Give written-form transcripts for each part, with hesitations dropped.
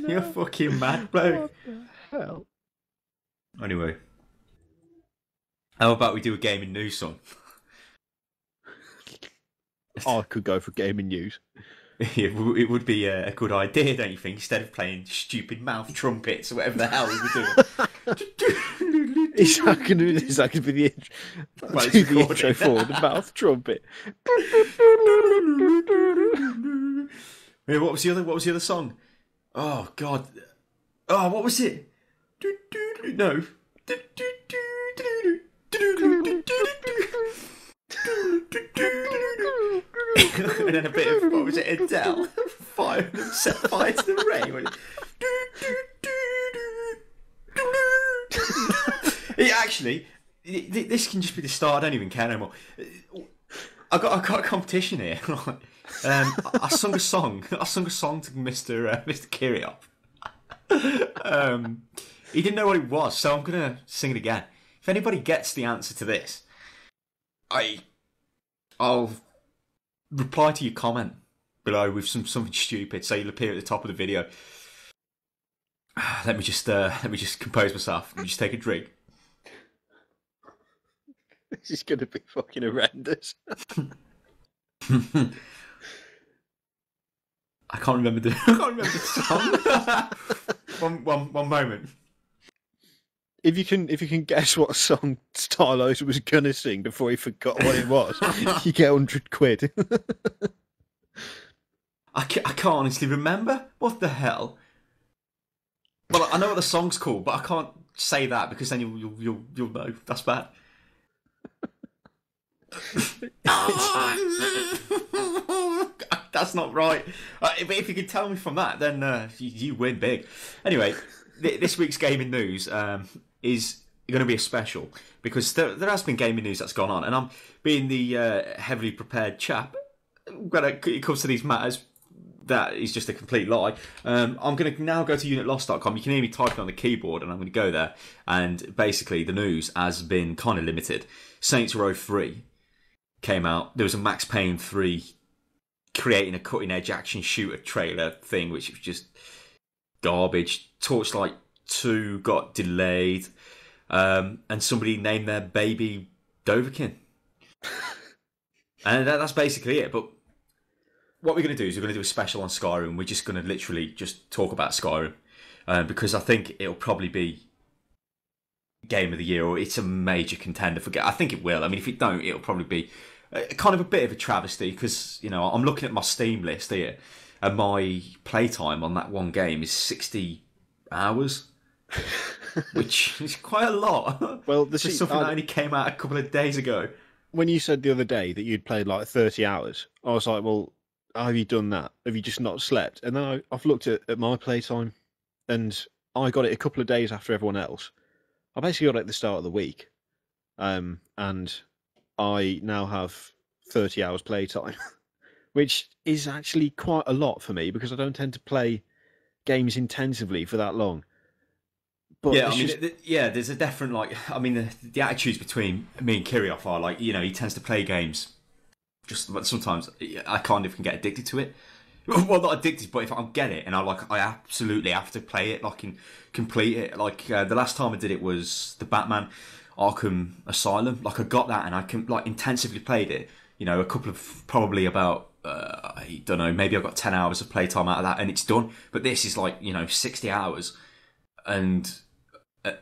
You're fucking mad, bloke. Hell. Anyway, how about we do a gaming news song? I could go for gaming news. It would be a good idea, don't you think? Instead of playing stupid mouth trumpets or whatever the hell we were doing. Is that going to be the intro? Well, The intro for the mouth trumpet. Yeah, what was the other song? Oh God! Oh, what was it? No. And then a bit of, what was it, Adele? Fire set fire to the rain. Actually, this can just be the start. I don't even care anymore. I got a competition here. I sung a song to Mr. Kiriop. He didn't know what it was, so I'm gonna sing it again. If anybody gets the answer to this, I'll reply to your comment below with something stupid, so you'll appear at the top of the video. Let me just compose myself. Let me just take a drink. This is going to be fucking horrendous. I can't remember the song. one moment. If you can guess what song Stylosa was gonna sing before he forgot what it was, you get 100 quid. I can't honestly remember. What the hell? Well, I know what the song's called, but I can't say that because then you'll know. That's bad. That's not right. But if you can tell me from that, then you win big. Anyway, this week's gaming news is going to be a special because there has been gaming news that's gone on, and I'm being the heavily prepared chap when it comes to these matters. That is just a complete lie. I'm going to now go to unitlost.com. You can hear me typing on the keyboard, and I'm going to go there. And basically, the news has been kind of limited. Saints Row 3 came out. There was a Max Payne 3 creating a cutting-edge action shooter trailer thing, which was just garbage. Torchlight 2 got delayed, and somebody named their baby Dohvakiin. And that's basically it. But what we're going to do is we're going to do a special on Skyrim. We're just going to literally just talk about Skyrim because I think it'll probably be Game of the Year, or it's a major contender for. I think it will. I mean, if it don't, it'll probably be kind of a bit of a travesty because, you know, I'm looking at my Steam list here and my playtime on that one game is 60 hours, which is quite a lot. Well, this is something that only came out a couple of days ago. When you said the other day that you'd played like 30 hours, I was like, well, have you done that? Have you just not slept? And then I've looked at my playtime, and I got it a couple of days after everyone else. I basically got it at the start of the week, and I now have 30 hours playtime, which is actually quite a lot for me because I don't tend to play games intensively for that long. But yeah, I mean, there's a different, the attitudes between me and Kiriop are like, you know, he tends to play games. But sometimes I can't even get addicted to it. Well, not addicted, but if I get it and I absolutely have to play it, and complete it. The last time I did it was the Batman Arkham Asylum. I got that and I intensively played it. You know, a couple of probably about I don't know, maybe I got 10 hours of playtime out of that and it's done. But this is 60 hours and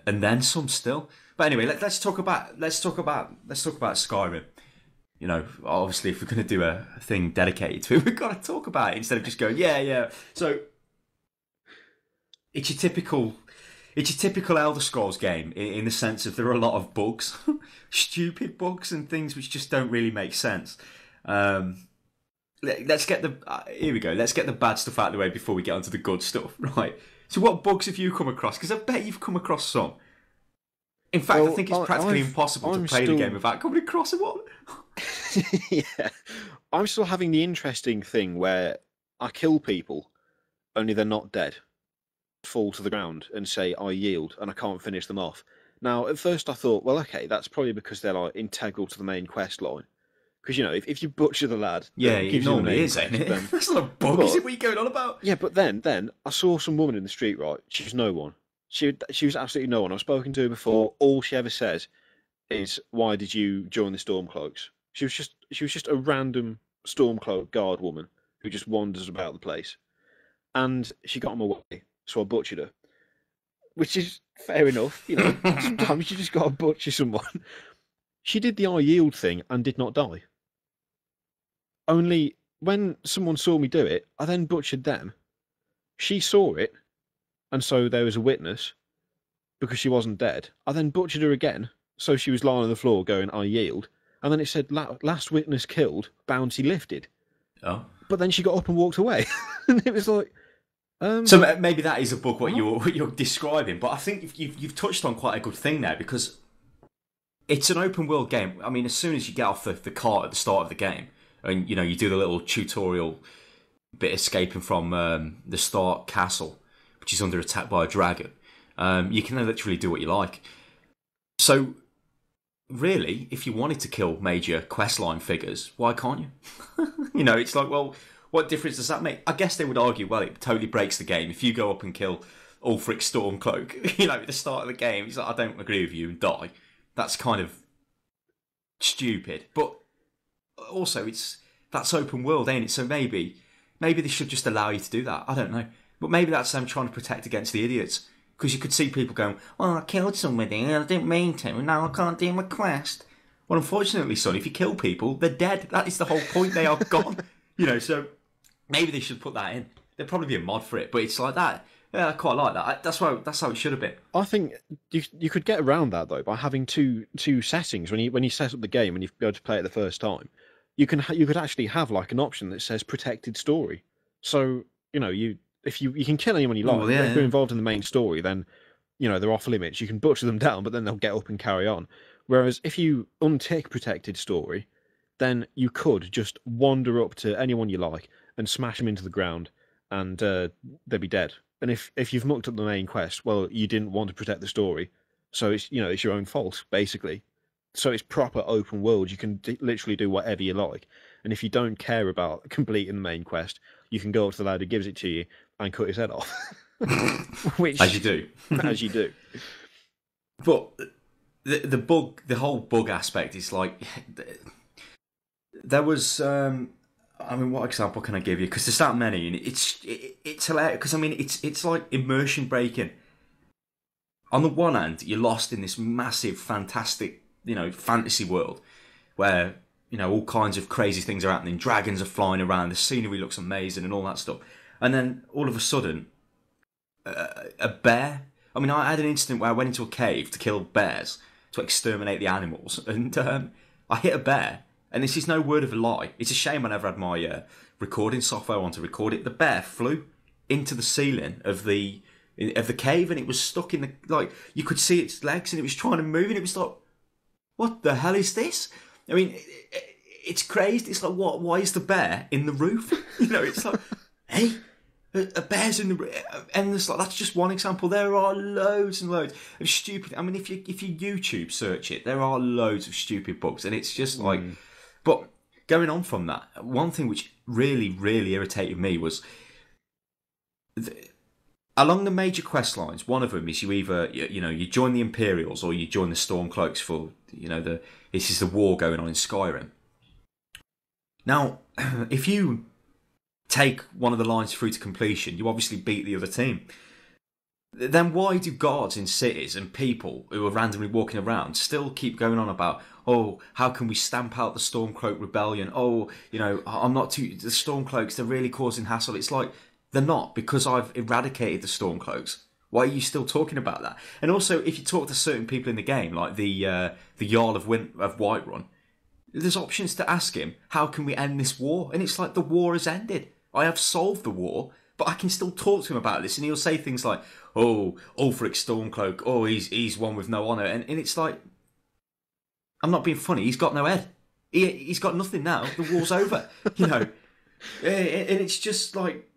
then some still. But anyway, let's talk about Skyrim. You know, obviously, if we're going to do a thing dedicated to it, we've got to talk about it instead of just going, yeah. So it's your typical Elder Scrolls game in the sense of there are a lot of bugs, stupid bugs and things which just don't really make sense. Let's get here we go. Let's get the bad stuff out of the way before we get onto the good stuff, right? So, what bugs have you come across? Because I bet you've come across some. In fact, I think it's practically impossible to play the game without coming across one. Yeah, I'm still having the interesting thing where I kill people, only they're not dead, fall to the ground and say I yield, and I can't finish them off. Now, at first I thought, well, okay, that's probably because they're integral to the main quest line, Because, if you butcher the lad... Yeah, that it gives you the normally main is, ain't quest, it? then- That's not a bug, is it? What are you going on about? Yeah, but then I saw some woman in the street, right? She was no one. She was absolutely no one. I've spoken to her before. All she ever says is, "Why did you join the Stormcloaks?" She was just a random Stormcloak guard woman who just wanders about the place, and she got him away. So I butchered her, which is fair enough. Sometimes you just got to butcher someone. She did the I yield thing and did not die. Only when someone saw me do it, I then butchered them. She saw it, and so there was a witness because she wasn't dead. I then butchered her again, so she was lying on the floor going, "I yield." And then it said, "Last witness killed, bounty lifted." Oh. But then she got up and walked away. And it was like... So maybe that is a book what you're describing, but I think you've touched on quite a good thing there, because it's an open world game. I mean, as soon as you get off the cart at the start of the game, and you do the little tutorial bit escaping from the start castle, which is under attack by a dragon, you can literally do what you like. So really, if you wanted to kill major questline figures, why can't you? It's like, well, what difference does that make? I guess they would argue, well, it totally breaks the game if you go up and kill Ulfric Stormcloak, at the start of the game. It's like, I don't agree with you, and die. That's kind of stupid. But also, that's open world, ain't it? So maybe they should just allow you to do that. I don't know. But maybe that's them trying to protect against the idiots. Because you could see people going, "Well, I killed somebody and I didn't mean to, and now I can't do my quest." Well, unfortunately, son, if you kill people, they're dead. That is the whole point. They are gone. So maybe they should put that in. There'd probably be a mod for it, but it's like that. Yeah, I quite like that. That's how it should have been. I think you could get around that, though, by having two settings. When you set up the game and you go to play it the first time, you could actually have like an option that says protected story. So if you can kill anyone you like. Oh, yeah, if they're involved in the main story, then they're off limits. You can butcher them down, but then they'll get up and carry on. Whereas if you untick protected story, then you could just wander up to anyone you like and smash them into the ground, and they'll be dead. And if you've mucked up the main quest, well, you didn't want to protect the story, so it's it's your own fault, basically. So it's proper open world. You can literally do whatever you like, and if you don't care about completing the main quest, you can go up to the lad who gives it to you and cut his head off. Which, as you do. As you do. But the whole bug aspect is like, there was, what example can I give you? Because there's that many, and it's hilarious. Because it's like immersion breaking. On the one hand, you're lost in this massive, fantastic, fantasy world where all kinds of crazy things are happening. Dragons are flying around. The scenery looks amazing, and all that stuff. And then all of a sudden, a bear. I had an incident where I went into a cave to kill bears, to exterminate the animals, and I hit a bear. And this is no word of a lie. It's a shame I never had my recording software on to record it. The bear flew into the ceiling of the cave, and it was stuck in you could see its legs, and it was trying to move, and it was like, what the hell is this? It's crazy. It's like, what? Why is the bear in the roof? It's like, hey, a bear's in the roof. And it's like, that's just one example. There are loads and loads of stupid. If you YouTube search it, there are loads of stupid bugs, and it's just like. But going on from that, one thing which really, really irritated me was along the major quest lines. One of them is you either you join the Imperials or you join the Stormcloaks for this is the war going on in Skyrim. Now, if you take one of the lines through to completion, you obviously beat the other team. Then why do guards in cities and people who are randomly walking around still keep going on about, oh, how can we stamp out the Stormcloak rebellion? Oh, the Stormcloaks, they're really causing hassle. It's like, they're not, because I've eradicated the Stormcloaks. Why are you still talking about that? And also, if you talk to certain people in the game, like the Jarl of Whiterun, there's options to ask him, how can we end this war? And it's like, the war has ended. I have solved the war, but I can still talk to him about this, and he'll say things like, oh, Ulfric Stormcloak, oh, he's one with no honour. And it's like, I'm not being funny, he's got no head. He's got nothing now, the war's over. And it's just like,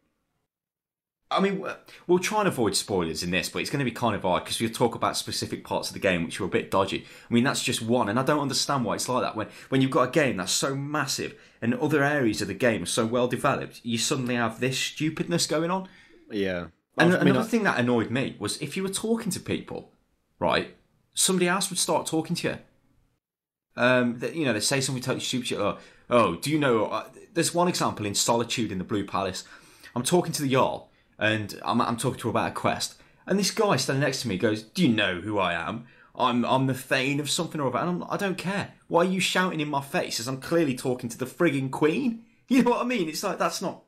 I mean, we'll try and avoid spoilers in this, but it's going to be kind of hard because we'll talk about specific parts of the game which are a bit dodgy. I mean, that's just one, and I don't understand why it's like that. When you've got a game that's so massive and other areas of the game are so well developed, you suddenly have this stupidness going on. Yeah. And another thing that annoyed me was if you were talking to people, right, somebody else would start talking to you. They say something totally stupid. Oh, do you know? There's one example in Solitude in the Blue Palace. I'm talking to the Jarl, and I'm talking to her about a quest. And this guy standing next to me goes, "Do you know who I am? I'm the Thane of something or other." And I don't care. Why are you shouting in my face as I'm clearly talking to the frigging Queen? You know what I mean? It's like, that's not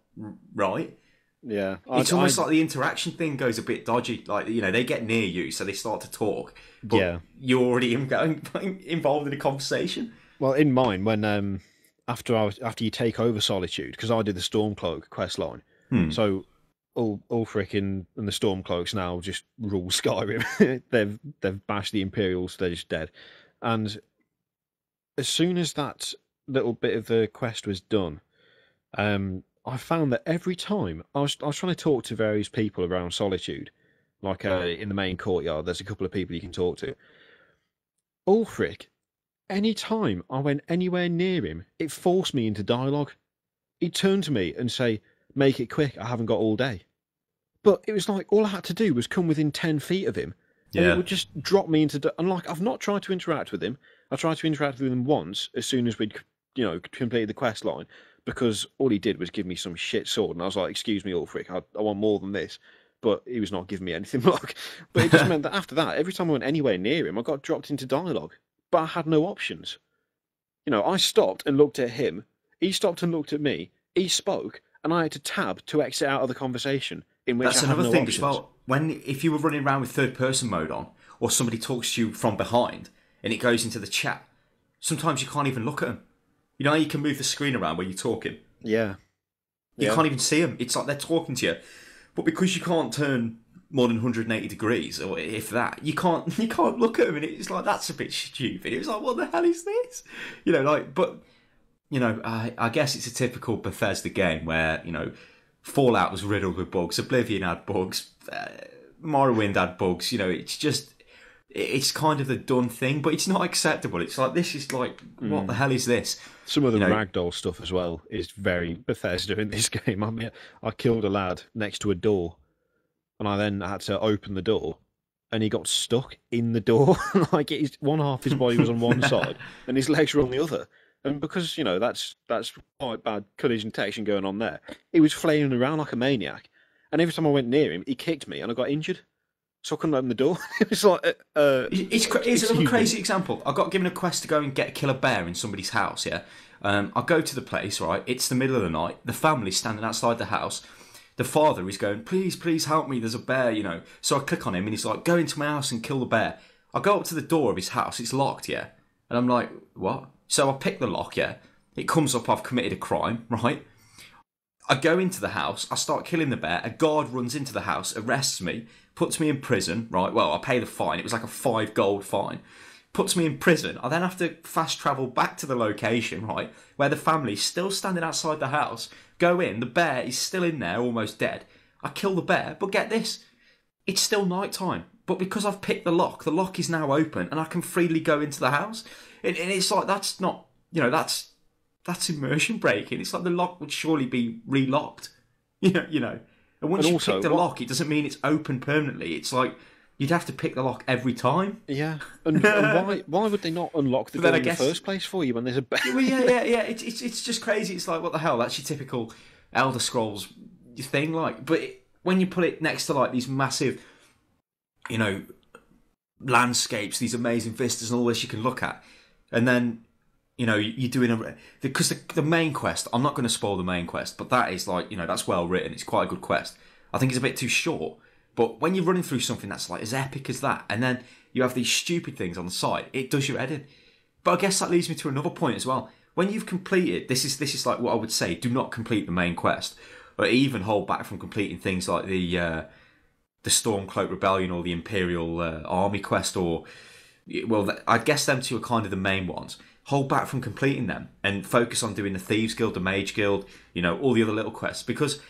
right. Yeah. It's almost like the interaction thing goes a bit dodgy. Like, they get near you, so they start to talk. But you're already involved in a conversation. Well, in mine, when after you take over Solitude, because I did the Stormcloak quest line, so Ulfric and the Stormcloaks now just rule Skyrim. they've bashed the Imperials. They're just dead. And as soon as that little bit of the quest was done, I found that every time I was trying to talk to various people around Solitude, like in the main courtyard, there's a couple of people you can talk to. Ulfric, any time I went anywhere near him, it forced me into dialogue. He'd turn to me and say, "Make it quick, I haven't got all day." But it was like all I had to do was come within 10 feet of him, and it would just drop me into... And like, I've not tried to interact with him. I tried to interact with him once as soon as we'd completed the quest line, because all he did was give me some shit sword, and I was like, "Excuse me, Ulfric, I want more than this." But he was not giving me anything. But it just meant that after that, every time I went anywhere near him, I got dropped into dialogue. But I had no options. I stopped and looked at him. He stopped and looked at me. He spoke, and I had to tab to exit out of the conversation. In which that's I had another no thing options. as well. If you were running around with third-person mode on, or somebody talks to you from behind, and it goes into the chat, sometimes you can't even look at them. You know how you can move the screen around where you're talking? Yeah. You can't even see them. It's like they're talking to you. But because you can't turn more than 180 degrees, or if that, you can't look at them, and it's like, that's a bit stupid. It was like, what the hell is this? I guess it's a typical Bethesda game where, Fallout was riddled with bugs, Oblivion had bugs, Morrowind had bugs, it's kind of the done thing, but it's not acceptable. It's like, this is like, what the hell is this? Some of the ragdoll stuff as well is very Bethesda in this game. I mean, I killed a lad next to a door, and I then had to open the door, and he got stuck in the door. Like, one half his body was on one side, and his legs were on the other. And because, that's quite bad collision detection going on there, he was flailing around like a maniac. And every time I went near him, he kicked me, and I got injured. So I couldn't open the door. It was like... It's another crazy example. I got given a quest to go and kill a bear in somebody's house, yeah? I go to the place, right? It's the middle of the night. The family's standing outside the house. The father is going, please help me, there's a bear, So I click on him, and he's like, "Go into my house and kill the bear." I go up to the door of his house. It's locked, yeah? And I'm like, what? So I pick the lock, yeah? It comes up, I've committed a crime, right? I go into the house, I start killing the bear, a guard runs into the house, arrests me, puts me in prison, right? Well, I pay the fine, it was like a 5 gold fine. Puts me in prison, I then have to fast travel back to the location, right? Where the family's still standing outside the house, go in, the bear is still in there, almost dead. I kill the bear, but get this, it's still night time. But because I've picked the lock is now open, and I can freely go into the house. And it's like, that's not, that's immersion breaking. It's like the lock would surely be relocked, And once you pick the lock, it doesn't mean it's open permanently. It's like you'd have to pick the lock every time. Yeah, and why would they not unlock the door in the first place for you when there's a bear? Well, yeah. It's just crazy. It's like, what the hell? That's your typical Elder Scrolls thing. Like, but when you put it next to like these massive, landscapes, these amazing vistas, and all this you can look at, and then you're doing because the main quest, I'm not going to spoil the main quest, but that is like, that's well written, it's quite a good quest. I think it's a bit too short, but when you're running through something that's like as epic as that, and then you have these stupid things on the side, it does your head in. But I guess that leads me to another point as well. When you've completed, this is like what I would say, do not complete the main quest, or even hold back from completing things like the Stormcloak Rebellion or the Imperial Army quest, or, well, I guess them two are kind of the main ones. Hold back from completing them and focus on doing the Thieves Guild, the Mage Guild, all the other little quests. Because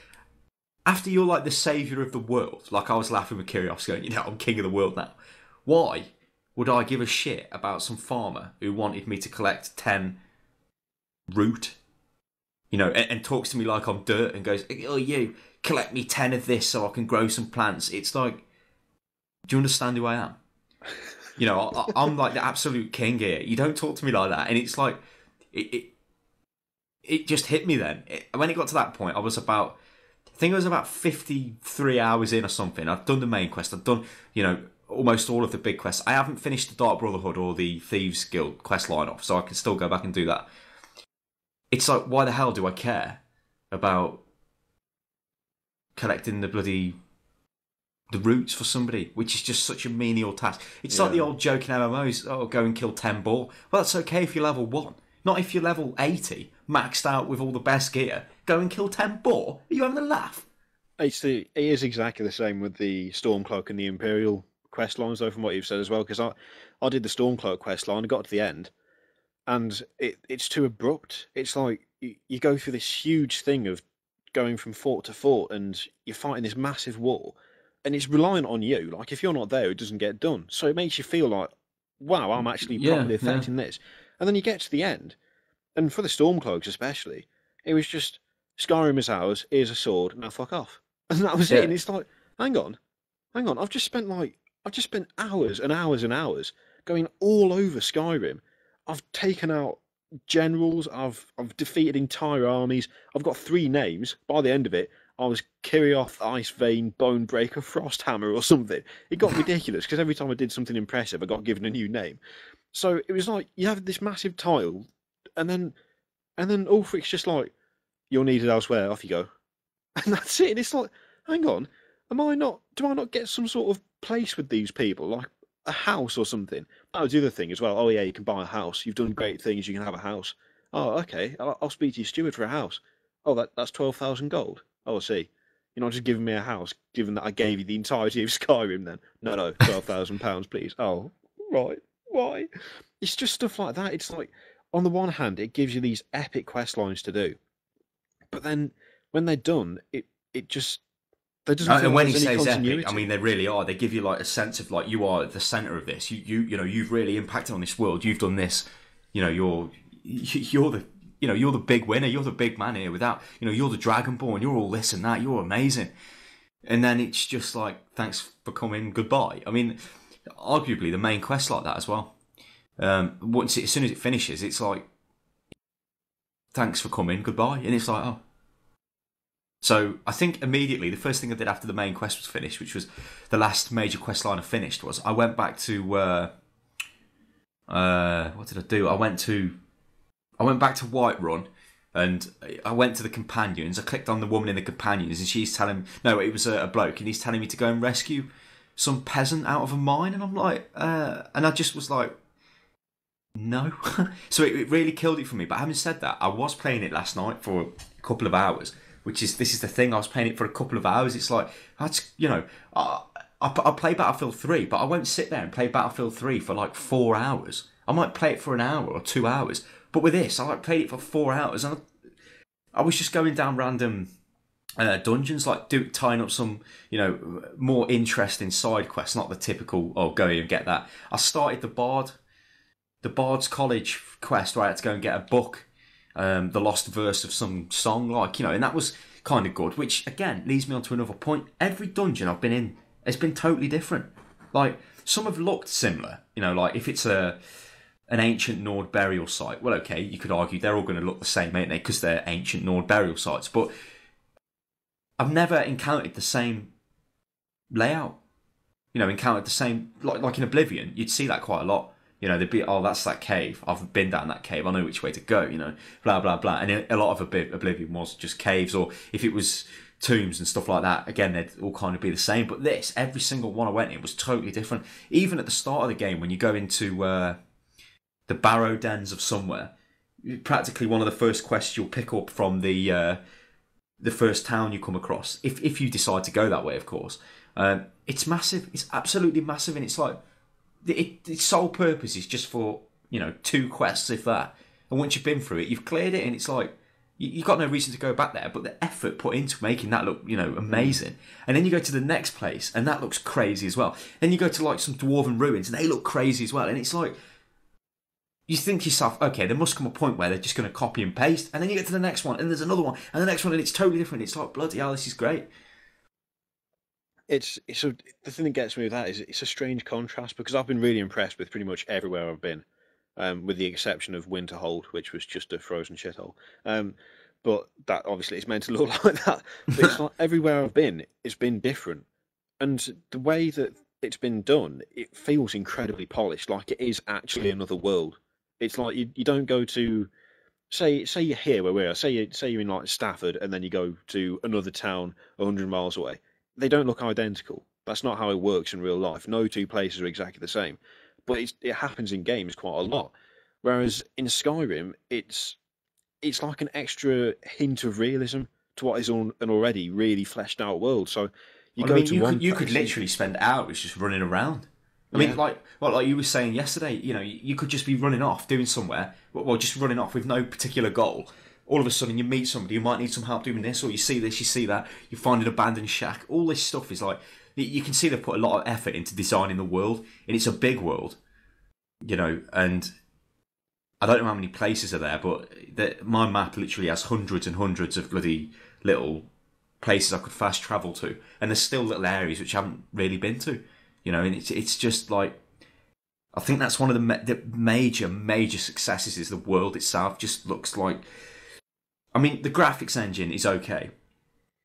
after you're like the saviour of the world, like I was laughing with Kyrgios going, I'm king of the world now. Why would I give a shit about some farmer who wanted me to collect 10 root, and talks to me like I'm dirt and goes, oh, you collect me 10 of this so I can grow some plants. It's like, do you understand who I am? I'm like the absolute king here. You don't talk to me like that. And it's like, it just hit me then. When it got to that point, I think I was about 53 hours in or something. I've done the main quest. I've done, almost all of the big quests. I haven't finished the Dark Brotherhood or the Thieves Guild quest line off, so I can still go back and do that. It's like, why the hell do I care about collecting the roots for somebody, which is just such a menial task. It's like the old joke in MMOs, go and kill 10 boar. Well, that's okay if you're level 1. Not if you're level 80, maxed out with all the best gear. Go and kill 10 boar? Are you having a laugh? It is exactly the same with the Stormcloak and the Imperial quest lines, though, from what you've said as well, because I did the Stormcloak quest line, I got to the end, and it's too abrupt. It's like you go through this huge thing of going from fort to fort, and you're fighting this massive war, and it's reliant on you. Like, if you're not there, it doesn't get done. So it makes you feel like, wow, I'm actually properly affecting this. And then you get to the end, and for the Stormcloaks especially, it was just, Skyrim is ours, here's a sword, now fuck off. And that was it. And it's like, hang on, I've just spent hours and hours and hours going all over Skyrim. I've taken out generals, I've defeated entire armies, I've got 3 names. By the end of it, I was Kirioth, Icevein, Bonebreaker, Frosthammer or something. It got ridiculous, because every time I did something impressive, I got given a new name. So it was like, you have this massive title, and then Ulfric's just like, you're needed elsewhere, off you go. And that's it. And it's like, hang on, do I not get some sort of place with these people, like a house or something? That was the other thing as well. Oh yeah, you can buy a house. You've done great things. You can have a house. Oh, okay. I'll speak to your steward for a house. Oh, that's 12,000 gold. Oh, I see. You're not just giving me a house, given that I gave you the entirety of Skyrim. Then no, £12,000, please. Oh, right. Why? It's just stuff like that. It's like, on the one hand, it gives you these epic quest lines to do, but then when they're done, it just, there doesn't feel and when like he there's any says continuity. epic, I mean, they really are. They give you like a sense of like, you are at the centre of this. You've really impacted on this world. You've done this. You're the big winner. You're the big man here. Without, you're the Dragonborn. You're all this and that. You're amazing. And then it's just like, thanks for coming. Goodbye. I mean, arguably the main quest like that as well. As soon as it finishes, it's like, thanks for coming. Goodbye. And it's like, oh. So I think immediately the first thing I did after the main quest was finished, which was the last major quest line I finished, was I went back to what did I do? I went back to Whiterun, and I went to the companions. I clicked on the woman in the companions, and she's telling me, no, it was a bloke, and he's telling me to go and rescue some peasant out of a mine, and I'm like, and I just was like, no. So it really killed it for me. But having said that, I was playing it last night for a couple of hours. This is the thing, I was playing it for a couple of hours. It's like, that's, I play Battlefield 3, but I won't sit there and play Battlefield 3 for like 4 hours. I might play it for an hour or 2 hours. But with this, I played it for 4 hours, and I was just going down random dungeons, like tying up some, more interesting side quests, not the typical, go here and get that. I started the Bard's College quest, where I had to go and get a book, the lost verse of some song, and that was kind of good, which again leads me on to another point. Every dungeon I've been in has been totally different. Like, some have looked similar, like if it's an ancient Nord burial site, well, okay, you could argue they're all going to look the same, ain't they, because they're ancient Nord burial sites, but I've never encountered the same layout, encountered the same, like in Oblivion, you'd see that quite a lot. They'd be, oh, that's that cave. I've been down that cave. I know which way to go, blah, blah, blah. And a lot of Oblivion was just caves, or if it was tombs and stuff like that, again, they'd all kind of be the same. But this, every single one I went in was totally different. Even at the start of the game, when you go into the barrow dens of somewhere, practically one of the first quests you'll pick up from the first town you come across, if you decide to go that way, of course. It's massive. It's absolutely massive, and it's like, its sole purpose is just for 2 quests, if that. And once you've been through it, you've cleared it, and it's like, You've got no reason to go back there, but the effort put into making that look, amazing. And then you go to the next place, and that looks crazy as well. Then you go to like some dwarven ruins, and they look crazy as well. And it's like, you think to yourself, okay, there must come a point where they're just going to copy and paste. And then you get to the next one, and there's another one, and the next one, and it's totally different. It's like, bloody hell, this is great. The thing that gets me with that is it's a strange contrast, because I've been really impressed with pretty much everywhere I've been, with the exception of Winterhold, which was just a frozen shithole. But that obviously is meant to look like that. But it's like everywhere I've been, it's been different, and the way that it's been done, it feels incredibly polished, like it is actually another world. It's like you don't go to say you're here where we are. Say you're in like Stafford, and then you go to another town 100 miles away. They don't look identical. That's not how it works in real life. No two places are exactly the same. But it happens in games quite a lot. Whereas in Skyrim, it's like an extra hint of realism to what is an already really fleshed out world. So you could literally spend hours just running around. I mean, like you were saying yesterday, you could just be running off, doing somewhere, well, just running off with no particular goal. All of a sudden, you meet somebody who might need some help doing this, or you see this, you see that, you find an abandoned shack. All this stuff is like, you can see they've put a lot of effort into designing the world, and it's a big world, and I don't know how many places are there, but my map literally has hundreds and hundreds of bloody little places I could fast travel to, and there's still little areas which I haven't really been to, and it's just like, I think that's one of the major successes is the world itself just looks like, I mean, the graphics engine is okay.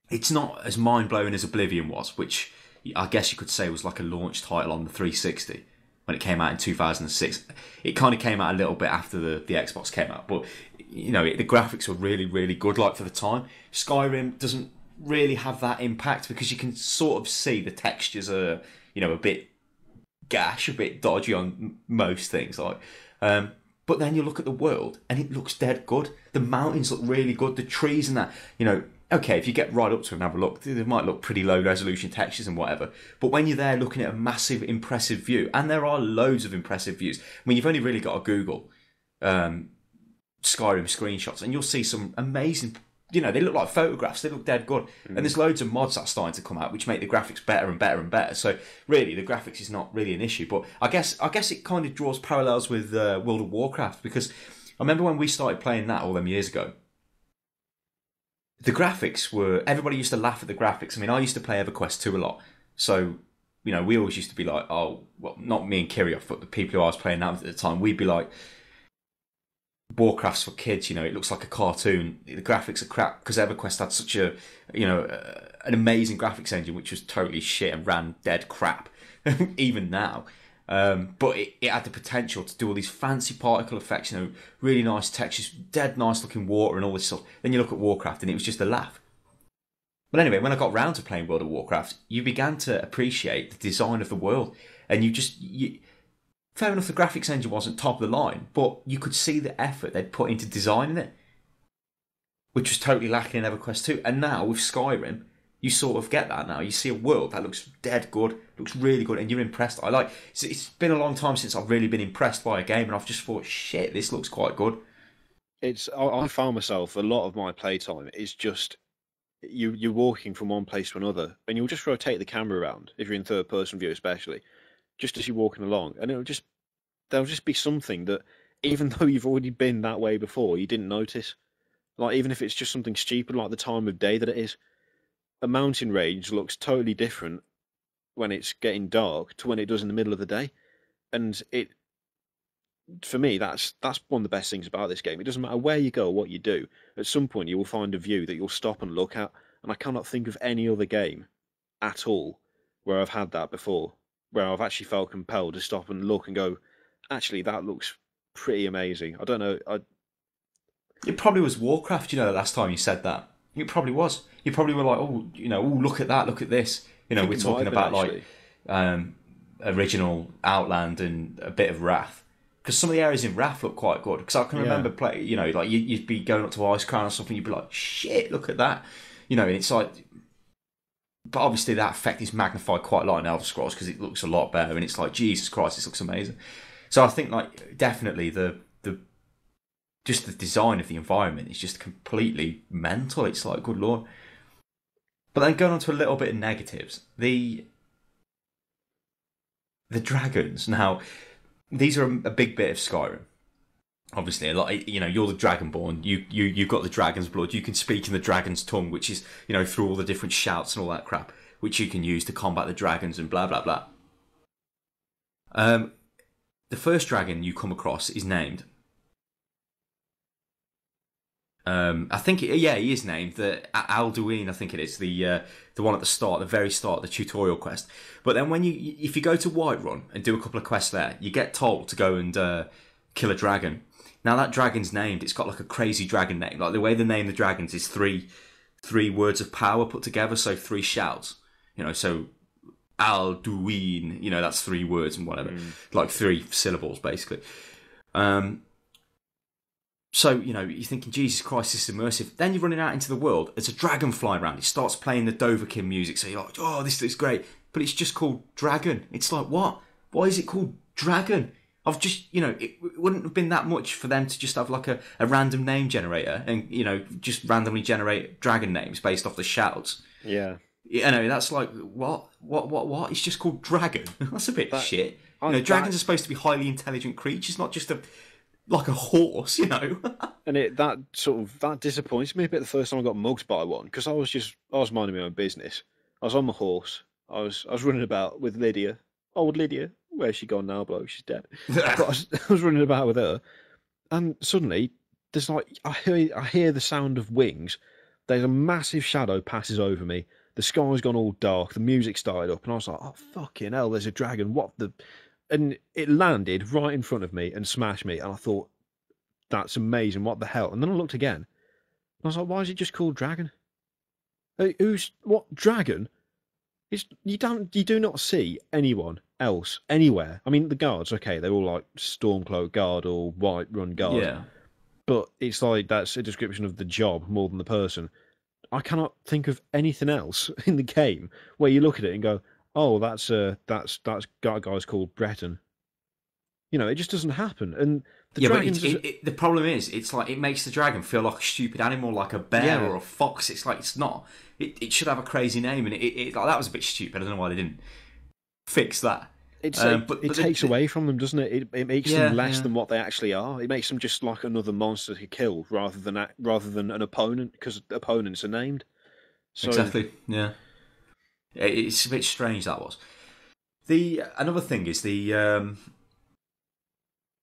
It's not as mind-blowing as Oblivion was, which I guess you could say was like a launch title on the 360 when it came out in 2006. It kind of came out a little bit after the Xbox came out, but the graphics were really, really good, like for the time. Skyrim doesn't really have that impact because you can sort of see the textures are, a bit gash, a bit dodgy on most things, like. But then you look at the world and it looks dead good. The mountains look really good. The trees and that, okay, if you get right up to it and have a look, they might look pretty low resolution textures and whatever. But when you're there looking at a massive, impressive view, and there are loads of impressive views. I mean, you've only really got to Google Skyrim screenshots and you'll see some amazing, they look like photographs. They look dead good. And there's loads of mods that are starting to come out which make the graphics better and better and better. So really, the graphics is not really an issue. But I guess it kind of draws parallels with World of Warcraft, because I remember when we started playing that all them years ago, the graphics were, everybody used to laugh at the graphics. I mean, I used to play EverQuest 2 a lot. So, we always used to be like, oh, well, not me and Kirioff, but the people who I was playing that with at the time, we'd be like, Warcraft's for kids, it looks like a cartoon. The graphics are crap because EverQuest had such a, an amazing graphics engine which was totally shit and ran dead crap, even now. But it had the potential to do all these fancy particle effects, really nice textures, dead nice looking water and all this stuff. Then you look at Warcraft and it was just a laugh. But anyway, when I got round to playing World of Warcraft, you began to appreciate the design of the world, and fair enough, the graphics engine wasn't top of the line, but you could see the effort they'd put into designing it, which was totally lacking in EverQuest 2. And now with Skyrim, you sort of get that now. You see a world that looks dead good, looks really good, and you're impressed. It's been a long time since I've really been impressed by a game, and I've just thought, shit, this looks quite good. I found myself, a lot of my playtime is just you're walking from one place to another, and you'll just rotate the camera around, if you're in third person view especially, just as you're walking along, and there'll just be something that, even though you've already been that way before, you didn't notice. Like, even if it's just something stupid like the time of day that it is. A mountain range looks totally different when it's getting dark to when it does in the middle of the day. And for me, that's one of the best things about this game. It doesn't matter where you go or what you do. At some point, you will find a view that you'll stop and look at. And I cannot think of any other game at all where I've had that before, where I've actually felt compelled to stop and look and go, actually, that looks pretty amazing. I don't know. It probably was Warcraft, the last time you said that. It probably was. You probably were like, oh, look at that, look at this. We're talking about actually, original Outland and a bit of Wrath. Because some of the areas in Wrath look quite good. Because I can remember playing, you'd be going up to Ice Crown or something, you'd be like, shit, look at that. And it's like, but obviously that effect is magnified quite a lot in Elder Scrolls because it looks a lot better, and it's like, Jesus Christ, this looks amazing. So I think, definitely the just the design of the environment is just completely mental. It's like, good lord. But then going on to a little bit of negatives, the dragons. Now, these are a big bit of Skyrim. Obviously, a lot. You know, you're the Dragonborn. You've got the dragon's blood. You can speak in the dragon's tongue, which is, you know, through all the different shouts and all that crap, which you can use to combat the dragons and blah blah blah. The first dragon you come across is named. I think he is named the Alduin. I think it is the one at the start, the very start, the tutorial quest. But then if you go to Whiterun and do a couple of quests there, you get told to go and kill a dragon. Now that dragon's named. It's got like a crazy dragon name. Like the way they name the dragons is three words of power put together, so 3 shouts. You know, so Alduin. You know, that's 3 words and whatever, like 3 syllables basically. So, you know, you're thinking, Jesus Christ, this is immersive. Then you're running out into the world. There's a dragon flying around. It starts playing the Dohvakiin music. So you're like, oh, this is great. But it's just called Dragon. It's like, what? Why is it called Dragon? I've just, you know, it wouldn't have been that much for them to just have like a random name generator and, you know, just randomly generate dragon names based off the shouts. Yeah. You know, that's like, what? It's just called Dragon. That's a bit shit. You know, dragons are supposed to be highly intelligent creatures, not just like a horse, you know. And that disappoints me a bit the first time I got mugged by one, because I was minding my own business. I was on my horse. I was running about with Lydia, old Lydia. Where's she gone now, bloke? She's dead. But I was running about with her, and suddenly there's like I hear the sound of wings. There's a massive shadow passes over me. The sky's gone all dark. The music started up, and I was like, "Oh fucking hell! There's a dragon! What the?" And it landed right in front of me and smashed me. And I thought, that's amazing. What the hell? And then I looked again. And I was like, why is it just called Dragon? What Dragon? You do not see anyone else anywhere. I mean, the guards, okay, they're all like Stormcloak guard or Whiterun guard. Yeah. But it's like that's a description of the job more than the person. I cannot think of anything else in the game where you look at it and go, oh, that's guy's called Breton. You know, it just doesn't happen. And the problem is, it's like it makes the dragon feel like a stupid animal, like a bear or a fox. It's like it's not. It should have a crazy name, and it like, that was a bit stupid. I don't know why they didn't fix that. It takes away from them, doesn't it? It makes them less than what they actually are. It makes them just like another monster to kill rather than an opponent, because opponents are named. So, exactly. Yeah. It's a bit strange, that was. Another thing is the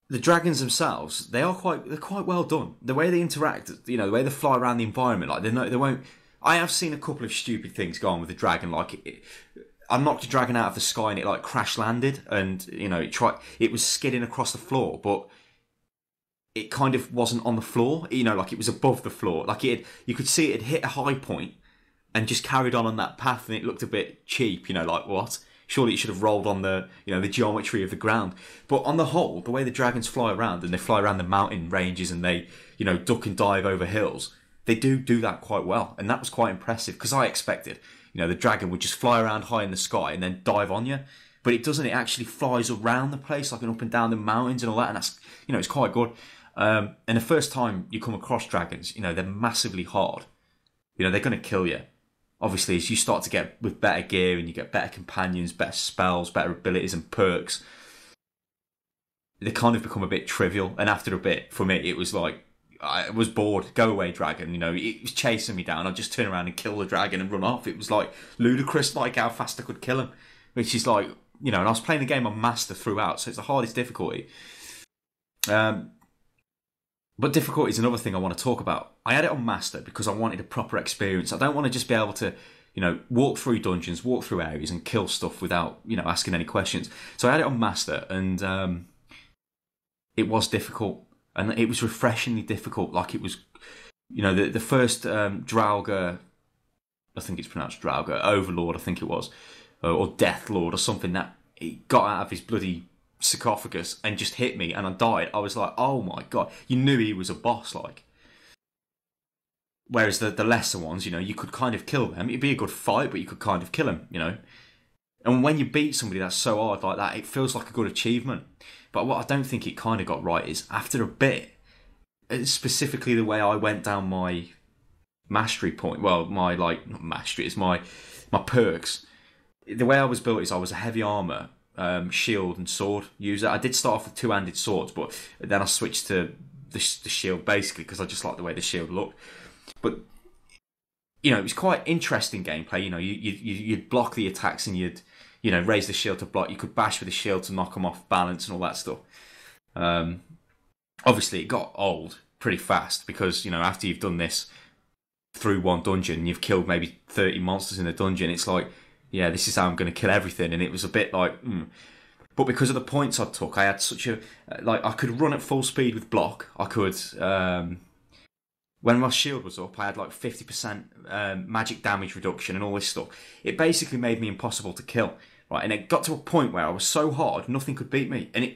dragons themselves. They're quite well done. The way they interact, you know, the way they fly around the environment, like they won't. I have seen a couple of stupid things go on with the dragon. Like I knocked a dragon out of the sky and it like crash landed, and you know it was skidding across the floor, but it kind of wasn't on the floor. You know, like it was above the floor. Like you could see it had hit a high point and just carried on that path, and it looked a bit cheap. You know, like what? Surely it should have rolled on the geometry of the ground. But on the whole, the way the dragons fly around, and they fly around the mountain ranges, and they, you know, duck and dive over hills, they do that quite well, and that was quite impressive, because I expected, you know, the dragon would just fly around high in the sky and then dive on you, but it doesn't. It actually flies around the place, like up and down the mountains and all that, and that's, you know, it's quite good. And the first time you come across dragons, you know, they're massively hard. You know, they're going to kill you. Obviously, as you start to get with better gear and you get better companions, better spells, better abilities and perks, they kind of become a bit trivial. And after a bit, for me, it was like, I was bored. Go away, dragon. You know, it was chasing me down. I'd just turn around and kill the dragon and run off. It was like ludicrous, like how fast I could kill him. Which is like, you know, and I was playing the game on Master throughout, so it's the hardest difficulty. But difficulty is another thing I want to talk about. I had it on Master because I wanted a proper experience. I don't want to just be able to, you know, walk through dungeons, walk through areas and kill stuff without, you know, asking any questions. So I had it on Master, and it was difficult. And it was refreshingly difficult. Like it was, you know, the first Draugr, I think it's pronounced Draugr, Overlord, I think it was, or Death Lord or something, that he got out of his bloody sarcophagus and just hit me and I died. I was like, oh my god, you knew he was a boss, like. Whereas the lesser ones, you know, you could kind of kill them. It'd be a good fight, but you could kind of kill them, you know. And when you beat somebody that's so hard like that, it feels like a good achievement. But what I don't think it kind of got right is, after a bit, specifically the way I went down my mastery point. Well, my not mastery. It's my perks. The way I was built is I was a heavy armor, shield and sword user. I did start off with two-handed swords, but then I switched to the shield basically because I just like the way the shield looked. But it was quite interesting gameplay. You'd block the attacks and you'd raise the shield to block. You could bash with the shield to knock them off balance and all that stuff. Obviously, it got old pretty fast because after you've done this through one dungeon, you've killed maybe 30 monsters in the dungeon. It's like, yeah, this is how I'm going to kill everything, and it was a bit like. But because of the points I took, I had such a I could run at full speed with block. I could. When my shield was up, I had 50% magic damage reduction and all this stuff. It basically made me impossible to kill, right? And it got to a point where I was so hard, nothing could beat me. And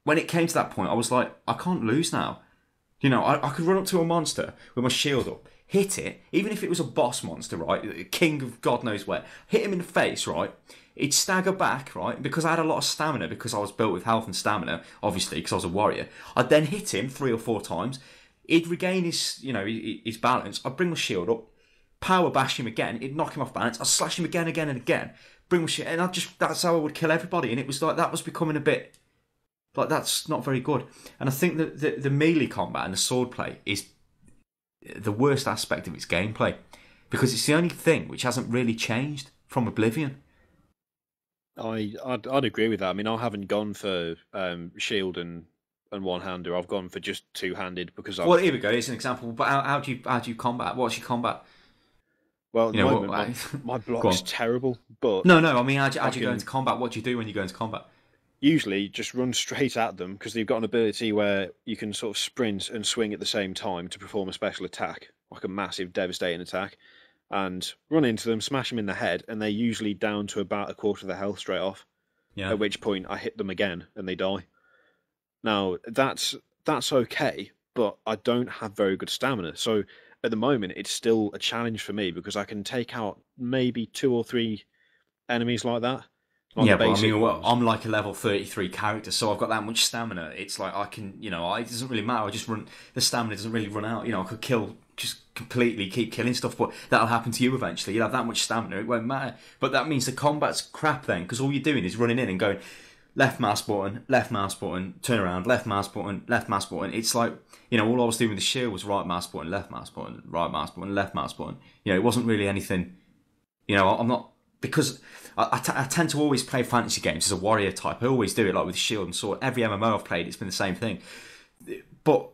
when it came to that point, I was like, I can't lose now. I could run up to a monster with my shield up, hit it, even if it was a boss monster, right? King of God knows where. Hit him in the face, right? He'd stagger back, right? Because I had a lot of stamina, because I was built with health and stamina, obviously, because I was a warrior. I'd then hit him 3 or 4 times. He'd regain his balance. I'd bring my shield up, power bash him again. It'd knock him off balance. I'd slash him again and again. Bring my shield, and that's how I would kill everybody. And it was like that was becoming a bit that's not very good. And I think that the melee combat and the sword play is the worst aspect of its gameplay because it's the only thing which hasn't really changed from Oblivion. I'd agree with that. I mean, I haven't gone for shield and one-hander. I've gone for just two-handed because Well, here we go. Here's an example. But how do you combat? What's your combat? Well, at the moment, my block's terrible. But no. I mean, how do you go into combat? What do you do when you go into combat? Usually, just run straight at them because they've got an ability where you can sort of sprint and swing at the same time to perform a special attack, like a massive, devastating attack, and run into them, smash them in the head, and they're usually down to about a quarter of their health straight off. Yeah. At which point, I hit them again and they die. Now, that's okay, but I don't have very good stamina. So at the moment, it's still a challenge for me because I can take out maybe 2 or 3 enemies like that. Yeah, but I mean, I'm like a level 33 character, so I've got that much stamina. It's like I can, it doesn't really matter. I just run. The stamina doesn't really run out. I could just completely keep killing stuff, but that'll happen to you eventually. You'll have that much stamina, it won't matter. But that means the combat's crap then, because all you're doing is running in and going left mouse button, turn around, left mouse button, left mouse button. It's like, all I was doing with the shield was right mouse button, left mouse button, right mouse button, left mouse button. It wasn't really anything. I'm not. Because I tend to always play fantasy games as a warrior type. I always do it like with shield and sword. Every MMO I've played, it's been the same thing. But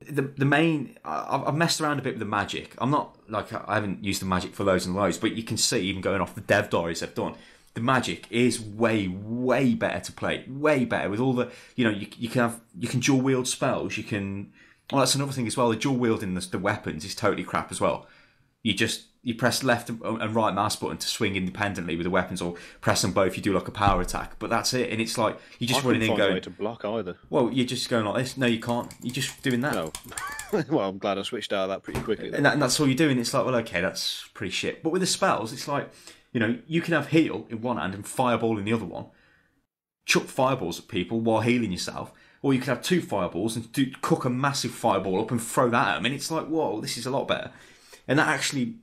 the main... I've messed around a bit with the magic. I'm not... I haven't used the magic for loads and loads, but you can see, even going off the dev diaries they've done, the magic is way, way better to play. Way better. With all the... you can dual wield spells. You can... Well, that's another thing as well. The dual wielding the weapons is totally crap as well. You press left and right mouse button to swing independently with the weapons, or press them both. You do like a power attack, but that's it. And it's like you just running in going. I can't find a way to block either. Well, you're just going like this. No, you can't. You're just doing that. No. Well, I'm glad I switched out of that pretty quickly. And that's all you're doing. It's like, well, okay, that's pretty shit. But with the spells, it's like you can have heal in one hand and fireball in the other one. Chuck fireballs at people while healing yourself. Or you could have 2 fireballs and cook a massive fireball up and throw that at them. And it's like, whoa, this is a lot better. And that actually,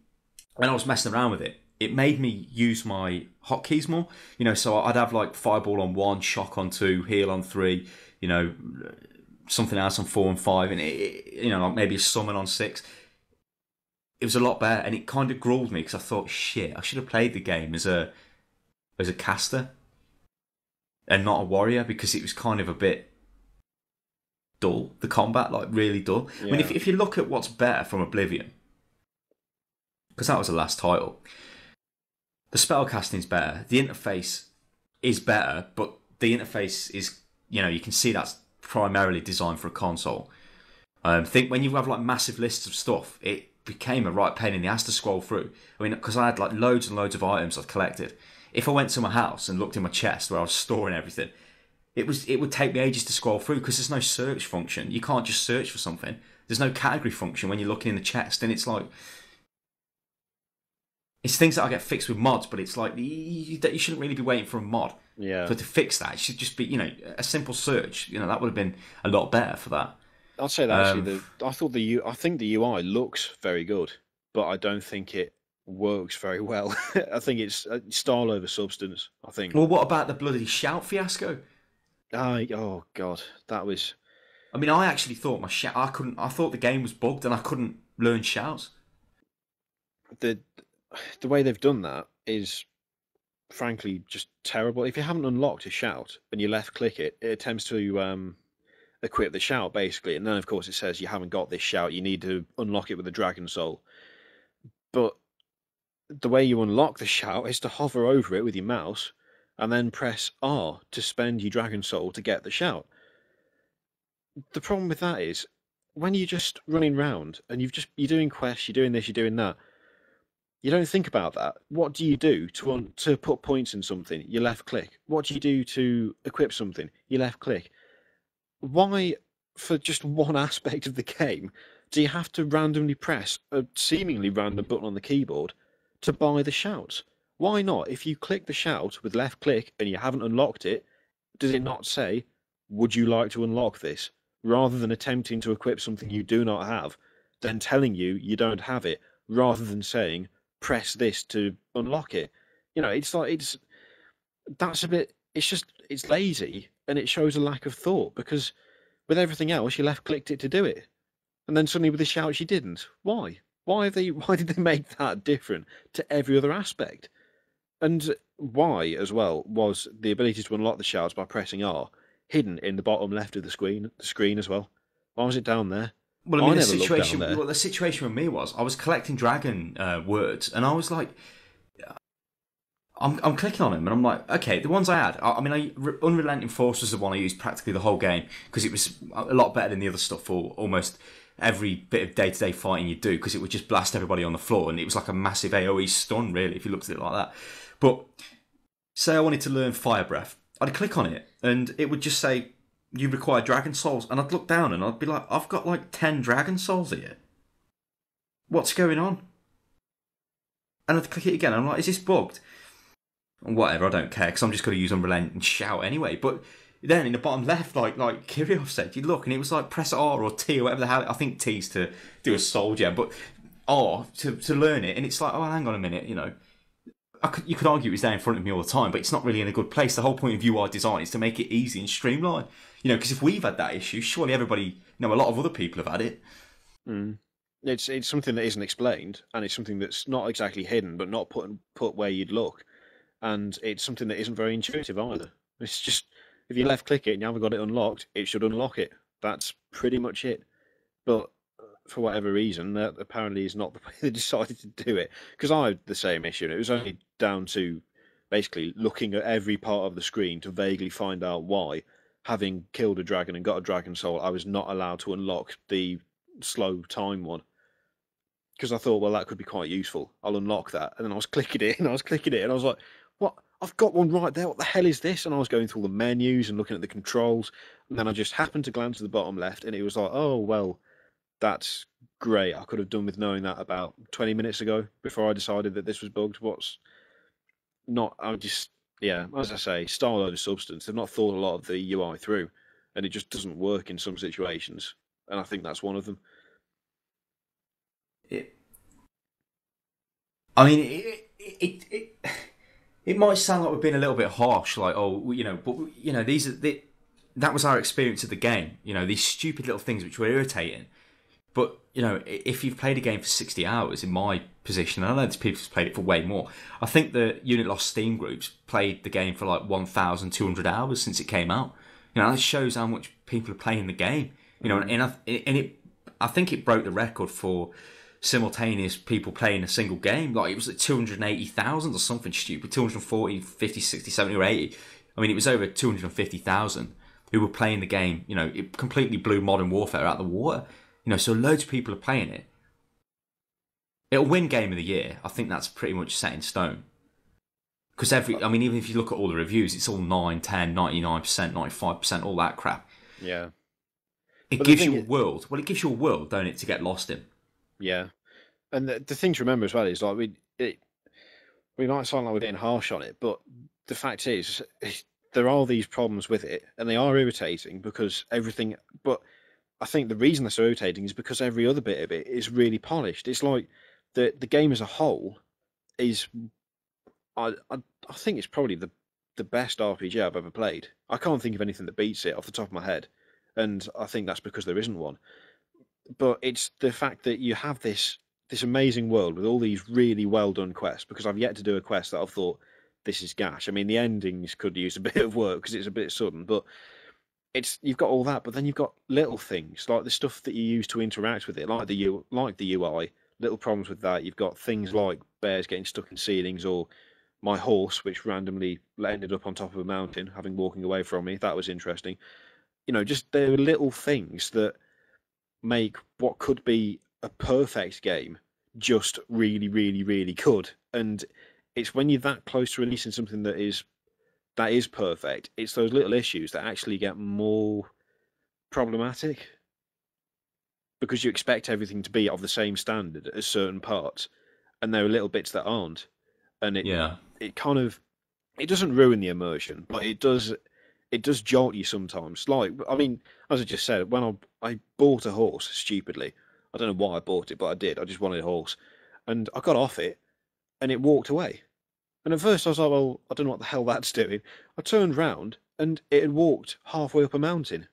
when I was messing around with it, it made me use my hotkeys more. So I'd have like fireball on 1, shock on 2, heal on 3, something else on 4 and 5, and like maybe a summon on 6. It was a lot better, and it kind of grueled me because I thought, shit, I should have played the game as a caster and not a warrior, because it was kind of a bit dull. The combat, like really dull. Yeah. I mean, if you look at what's better from Oblivion, because that was the last title. The spellcasting's better. The interface is better, but the interface is, you can see that's primarily designed for a console. Think when you have like massive lists of stuff, it became a right pain in the ass to scroll through. I mean, because I had like loads and loads of items I'd collected. If I went to my house and looked in my chest where I was storing everything, it would take me ages to scroll through because there's no search function. You can't just search for something. There's no category function when you're looking in the chest, and it's like... It's things that I get fixed with mods, but it's like you shouldn't really be waiting for a mod to fix that. It should just be, a simple search. That would have been a lot better for that. I'd say that actually. I think the UI looks very good, but I don't think it works very well. I think it's style over substance. I think. Well, what about the bloody shout fiasco? Oh God, that was I mean, I actually thought I thought the game was bugged and I couldn't learn shouts. the the way they've done that is frankly just terrible. If you haven't unlocked a shout and you left click it, it attempts to equip the shout basically, and then of course it says you haven't got this shout. You need to unlock it with the dragon soul. But the way you unlock the shout is to hover over it with your mouse and then press R to spend your dragon soul to get the shout. The problem with that is when you're just running round and you're doing quests, you're doing this, you're doing that. You don't think about that. What do you do to put points in something? You left click. What do you do to equip something? You left click. Why, for just one aspect of the game, do you have to randomly press a seemingly random button on the keyboard to buy the shouts? Why not? If you click the shout with left click and you haven't unlocked it, does it not say, would you like to unlock this? Rather than attempting to equip something you do not have, then telling you don't have it, rather than saying, press this to unlock it. You know, that's a bit, it's lazy and it shows a lack of thought because with everything else, you left clicked it to do it. And then suddenly with the shouts, you didn't. Why? Why did they make that different to every other aspect? And why, as well, was the ability to unlock the shouts by pressing R hidden in the bottom left of the screen as well? Why was it down there? Well, I mean, the situation with me was I was collecting dragon words, and I was like, I'm clicking on them, and I'm like, okay, the ones I had. Unrelenting Force was the one I used practically the whole game because it was a lot better than the other stuff for almost every bit of day-to-day fighting you do because it would just blast everybody on the floor, and it was like a massive AoE stun, really, if you looked at it like that. But say I wanted to learn Fire Breath, I'd click on it, and it would just say, you require Dragon Souls, and I'd look down and I'd be like, I've got like 10 Dragon Souls here. What's going on? And I'd click it again, and I'm like, is this bugged? And whatever, I don't care, because I'm just going to use Unrelenting Shout anyway. But then in the bottom left, like Kiriov said, you look, and it was like press R or T or whatever the hell. I think T's to do a soul gem, but R to learn it, and it's like, oh, hang on a minute, you know. You could argue it's there in front of me all the time, but it's not really in a good place. The whole point of UI design is to make it easy and streamlined. You know, because if we've had that issue, surely everybody, you know, a lot of other people have had it. Mm. It's something that isn't explained, and it's something that's not exactly hidden, but not put where you'd look, and it's something that isn't very intuitive either. It's just if you left click it and you haven't got it unlocked, it should unlock it. That's pretty much it. But for whatever reason, that apparently is not the way they decided to do it. Because I had the same issue, and it was only down to basically looking at every part of the screen to vaguely find out why, having killed a dragon and got a dragon soul, I was not allowed to unlock the slow time one. Because I thought, well, that could be quite useful. I'll unlock that. And then I was clicking it, and I was like, what? I've got one right there. What the hell is this? And I was going through all the menus and looking at the controls. And then I just happened to glance at the bottom left, and it was like, oh, well, that's great. I could have done with knowing that about 20 minutes ago before I decided that this was bugged. As I say, style over substance. They've not thought a lot of the UI through, and it just doesn't work in some situations. And I think that's one of them. It might sound like we're being a little bit harsh, like, oh, you know, but you know, that was our experience of the game. You know, these stupid little things which were irritating. But, you know, if you've played a game for 60 hours, in my position, and I know there's people who've played it for way more, I think the Unit Lost Steam groups played the game for like 1,200 hours since it came out. You know, that shows how much people are playing the game. You know, I think it broke the record for simultaneous people playing a single game. Like, it was like 280,000 or something stupid, 240, 50, 60, 70 or 80. I mean, it was over 250,000 who were playing the game. You know, it completely blew Modern Warfare out of the water. You know, so loads of people are playing it. It'll win Game of the Year. I think that's pretty much set in stone. Because even if you look at all the reviews, it's all 9, 10, 99%, 95%, all that crap. Yeah. It gives you a world. Well, it gives you a world, don't it, to get lost in. Yeah. And the thing to remember as well is, like, we might sound like we're being harsh on it, but the fact is, there are these problems with it, and they are irritating because everything... But I think the reason they're so irritating is because every other bit of it is really polished. It's like the game as a whole is, I think it's probably the best RPG I've ever played. I can't think of anything that beats it off the top of my head, and I think that's because there isn't one. But it's the fact that you have this amazing world with all these really well done quests. Because I've yet to do a quest that I've thought this is gash. I mean, the endings could use a bit of work because it's a bit sudden, but you've got all that. But then you've got little things like the stuff that you use to interact with it, like the UI. Little problems with that. You've got things like bears getting stuck in ceilings, or my horse, which randomly ended up on top of a mountain, having walking away from me. That was interesting. Just there are little things that make what could be a perfect game just really, really, really good. And it's when you're that close to releasing something that is perfect, it's those little issues that actually get more problematic because you expect everything to be of the same standard as certain parts, and there are little bits that aren't. And it kind of, it doesn't ruin the immersion, but it does jolt you sometimes. Like, I mean, as I just said, when I bought a horse stupidly, I don't know why I bought it, but I did. I just wanted a horse, and I got off it, and it walked away. And at first I was like, well, I don't know what the hell that's doing. I turned round, and it had walked halfway up a mountain.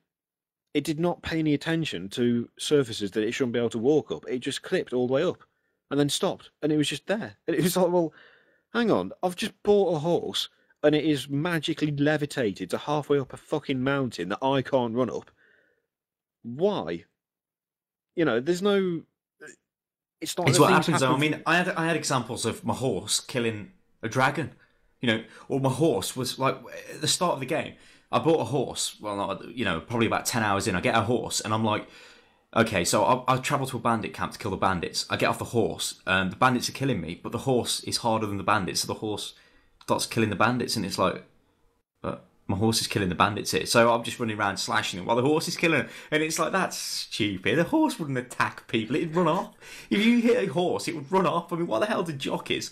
It did not pay any attention to surfaces that it shouldn't be able to walk up. It just clipped all the way up, and then stopped, and it was just there. And it was like, well, hang on, I've just bought a horse, and it is magically levitated to halfway up a fucking mountain that I can't run up. Why? There's no. It's not. It's what happens though. I mean, I had examples of my horse killing a dragon. Or my horse was like at the start of the game. I bought a horse. Well, probably about 10 hours in, I get a horse, and I'm like, okay, so I travel to a bandit camp to kill the bandits. I get off the horse, and the bandits are killing me, but the horse is harder than the bandits, so the horse starts killing the bandits, and it's like, but my horse is killing the bandits here. So I'm just running around slashing them while the horse is killing them. And it's like, that's stupid. The horse wouldn't attack people, it'd run off. If you hit a horse, it would run off. I mean, what the hell do jockeys?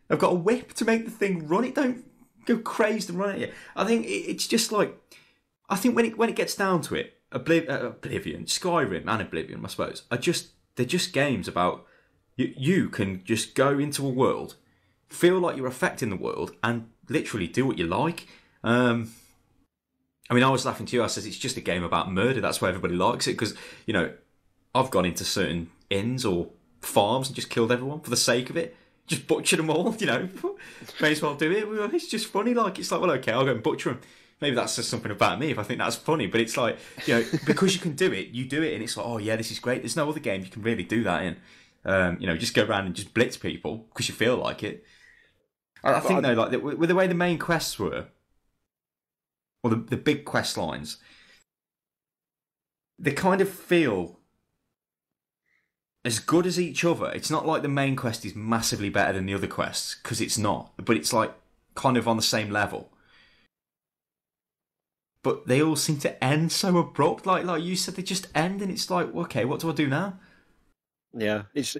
I've got a whip to make the thing run. It don't go crazed and run at you. I think it's just like, I think when it gets down to it, Oblivion, Skyrim and Oblivion, I suppose, they're just games about you can just go into a world, feel like you're affecting the world, and literally do what you like. I mean, I was laughing to you. I said it's just a game about murder. That's why everybody likes it, because I've gone into certain inns or farms and just killed everyone for the sake of it. Just butchered them all. May as well do it. It's just funny. Like, it's like, well, okay, I'll go and butcher them. Maybe that's just something about me if I think that's funny. But it's like, because you can do it, you do it, and it's like, oh yeah, this is great. There's no other game you can really do that in. Just go around and just blitz people because you feel like it. I think though, like with the way the main quests were, or the big quest lines, they kind of feel as good as each other. It's not like the main quest is massively better than the other quests, because it's not. But it's like kind of on the same level. But they all seem to end so abrupt. Like you said, they just end, and it's like, okay, what do I do now? Yeah, it's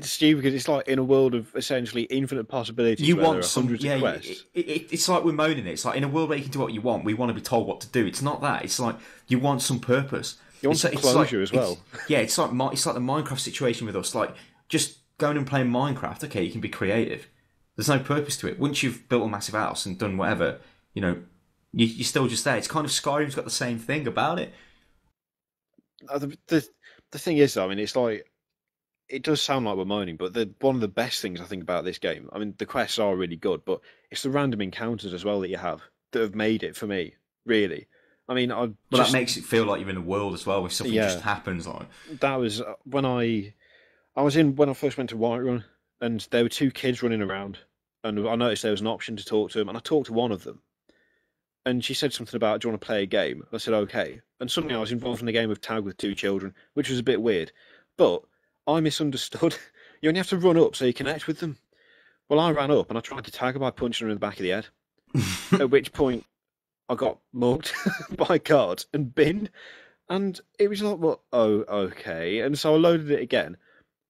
stupid because it's like in a world of essentially infinite possibilities. You where want there are hundreds of quests. It's like we're moaning it. It's like in a world where you can do what you want, we want to be told what to do. It's not that. It's like you want some purpose. You want some closure as well. It's like the Minecraft situation with us. Like, just going and playing Minecraft. Okay, you can be creative. There's no purpose to it. Once you've built a massive house and done whatever, you're still just there. It's kind of Skyrim's got the same thing about it. The thing is, though, I mean, it's like, it does sound like we're moaning, but one of the best things I think about this game, I mean, the quests are really good, but it's the random encounters as well that you have that have made it for me, really. I mean, that makes it feel like you're in a world as well, where something just happens. Like, that was when I first went to Whiterun, and there were two kids running around, and I noticed there was an option to talk to them, and I talked to one of them, and she said something about, do you want to play a game? I said, okay. And suddenly I was involved in a game of tag with two children, which was a bit weird, but I misunderstood. You only have to run up so you connect with them. Well, I ran up and I tried to tag her by punching her in the back of the head. At which point, I got mugged by cards and binned. And it was like, well, oh, okay. And so I loaded it again.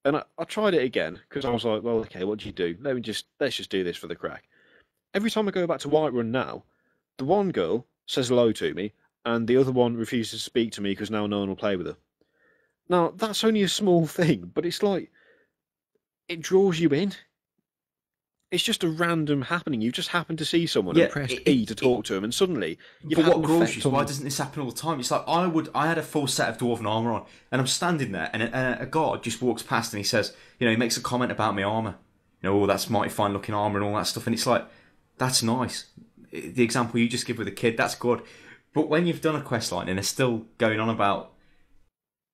And I tried it again because I was like, well, okay, what do you do? Let's just do this for the crack. Every time I go back to Whiterun now, the one girl says hello to me, and the other one refuses to speak to me because now no one will play with her. Now, that's only a small thing, but it's like, it draws you in. It's just a random happening. You just happen to see someone and press E to talk to them, and suddenly you've had an effect on... Why doesn't this happen all the time? It's like, I had a full set of dwarven armour on, and I'm standing there, and a guard just walks past and he says, he makes a comment about my armour. Oh, that's mighty fine looking armour and all that stuff, and it's like, that's nice. The example you just give with a kid, that's good. But when you've done a quest line and they're still going on about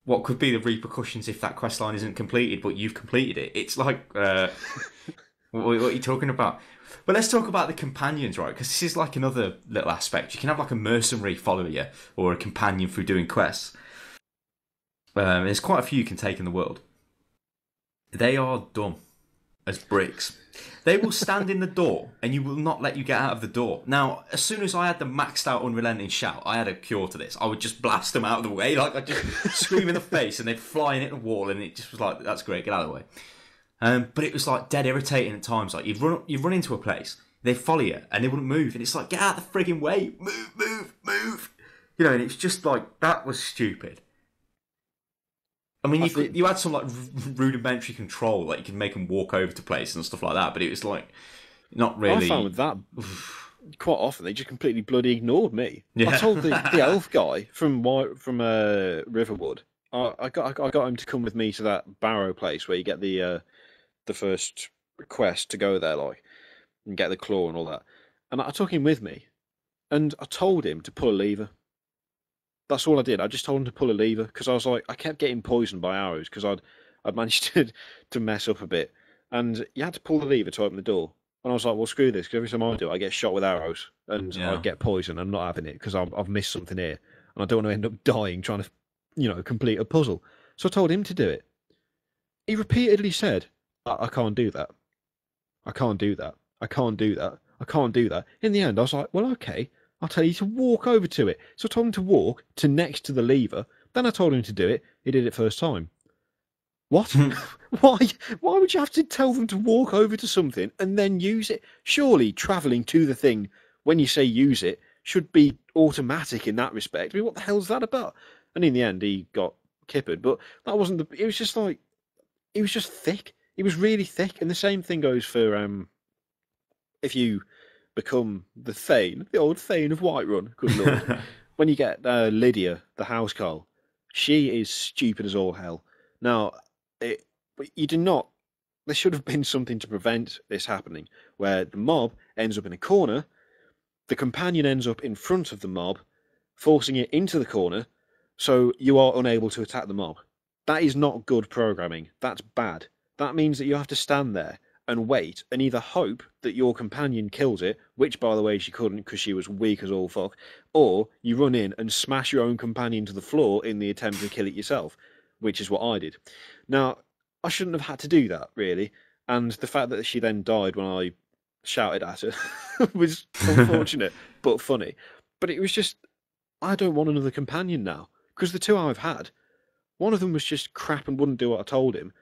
what could be the repercussions if that quest line isn't completed, but you've completed it, it's like, what are you talking about? But let's talk about the companions, right? Because this is like another little aspect. You can have like a mercenary follow you or a companion through doing quests. There's quite a few you can take in the world. They are dumb as bricks. They will stand in the door and you will not let you get out of the door. Now, as soon as I had the maxed out unrelenting shout, I had a cure to this. I would just blast them out of the way. Like, I'd just scream in the face and they'd fly and hit the wall, and it just was like, that's great, get out of the way. But it was like dead irritating at times. Like, you'd run into a place, they'd follow you and they wouldn't move, and it's like, get out of the frigging way, move. And it's just like, that was stupid. I mean, you had some like rudimentary control, like you could make them walk over to places and stuff like that, but it was like not really. I found with that quite often they just completely bloody ignored me. Yeah. I told the elf guy from Riverwood, I got him to come with me to that Barrow place where you get the first request to go there, like, and get the claw and all that. And I took him with me, and I told him to pull a lever. That's all I did. I just told him to pull a lever because I was like, I kept getting poisoned by arrows because I'd managed to mess up a bit, and you had to pull the lever to open the door. And I was like, well, screw this, because every time I do, I get shot with arrows and I get poisoned. I'm not having it because I've missed something here, and I don't want to end up dying trying to, complete a puzzle. So I told him to do it. He repeatedly said, I can't do that. I can't do that. I can't do that. I can't do that. In the end, I was like, well, okay. I'll tell you to walk over to it. So I told him to walk to next to the lever. Then I told him to do it. He did it first time. What? Why? Why would you have to tell them to walk over to something and then use it? Surely travelling to the thing when you say use it should be automatic in that respect. I mean, what the hell's that about? And in the end, he got kippered. But that wasn't the... It was just like... It was just thick. It was really thick. And the same thing goes for... if you... become the Thane, the old Thane of Whiterun. Good lord. When you get Lydia, the housecarl, she is stupid as all hell. Now, you do not... There should have been something to prevent this happening, where the mob ends up in a corner, the companion ends up in front of the mob, forcing it into the corner, so you are unable to attack the mob. That is not good programming. That's bad. That means that you have to stand there and wait and either hope that your companion kills it, which, by the way, she couldn't because she was weak as all fuck, or you run in and smash your own companion to the floor in the attempt to kill it yourself, which is what I did. Now, I shouldn't have had to do that, really, and the fact that she then died when I shouted at her was unfortunate, but funny. But it was just, I don't want another companion now, because the two I've had, one of them was just crap and wouldn't do what I told him,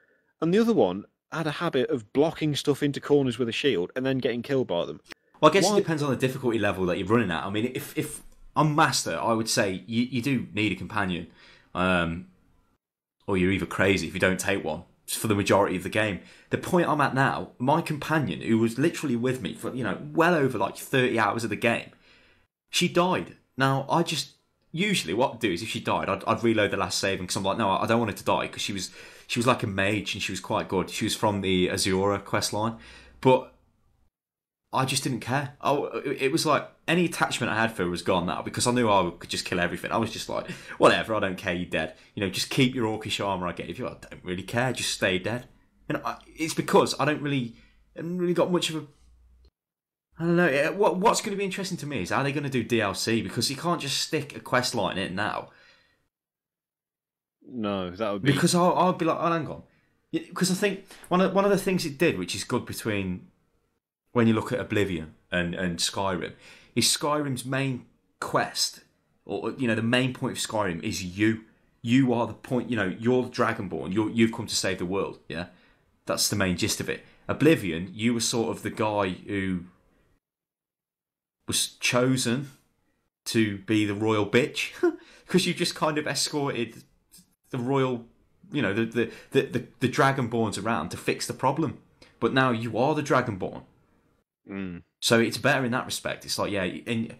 and the other one had a habit of blocking stuff into corners with a shield and then getting killed by them. Well, I guess it depends on the difficulty level that you're running at. I mean, if I'm Master, I would say you do need a companion. Or you're either crazy if you don't take one for the majority of the game. The point I'm at now, my companion, who was literally with me for, well over like 30 hours of the game, she died. Now, usually what I'd do is if she died, I'd reload the last save, because I'm like, no, I don't want her to die, because she was like a mage and she was quite good. She was from the Azura quest line, but I just didn't care. It was like any attachment I had for her was gone now, because I knew I could just kill everything. I was just like, whatever, I don't care, you're dead. Just keep your orcish armour I gave you. I don't really care, just stay dead. And it's because I haven't really got much of a... I don't know. What's going to be interesting to me is how they're going to do DLC, because you can't just stick a quest line in now. No, that would be... Because I'll be like, hang on. Because I think one of the things it did, which is good between when you look at Oblivion and Skyrim, is Skyrim's main quest, or the main point of Skyrim is you. You are the point. You're the Dragonborn. You've come to save the world. Yeah, that's the main gist of it. Oblivion, you were sort of the guy who was chosen to be the royal bitch because you just kind of escorted the royal, you know, the dragonborns around to fix the problem. But now you are the dragonborn. So it's better in that respect. It's like, yeah, in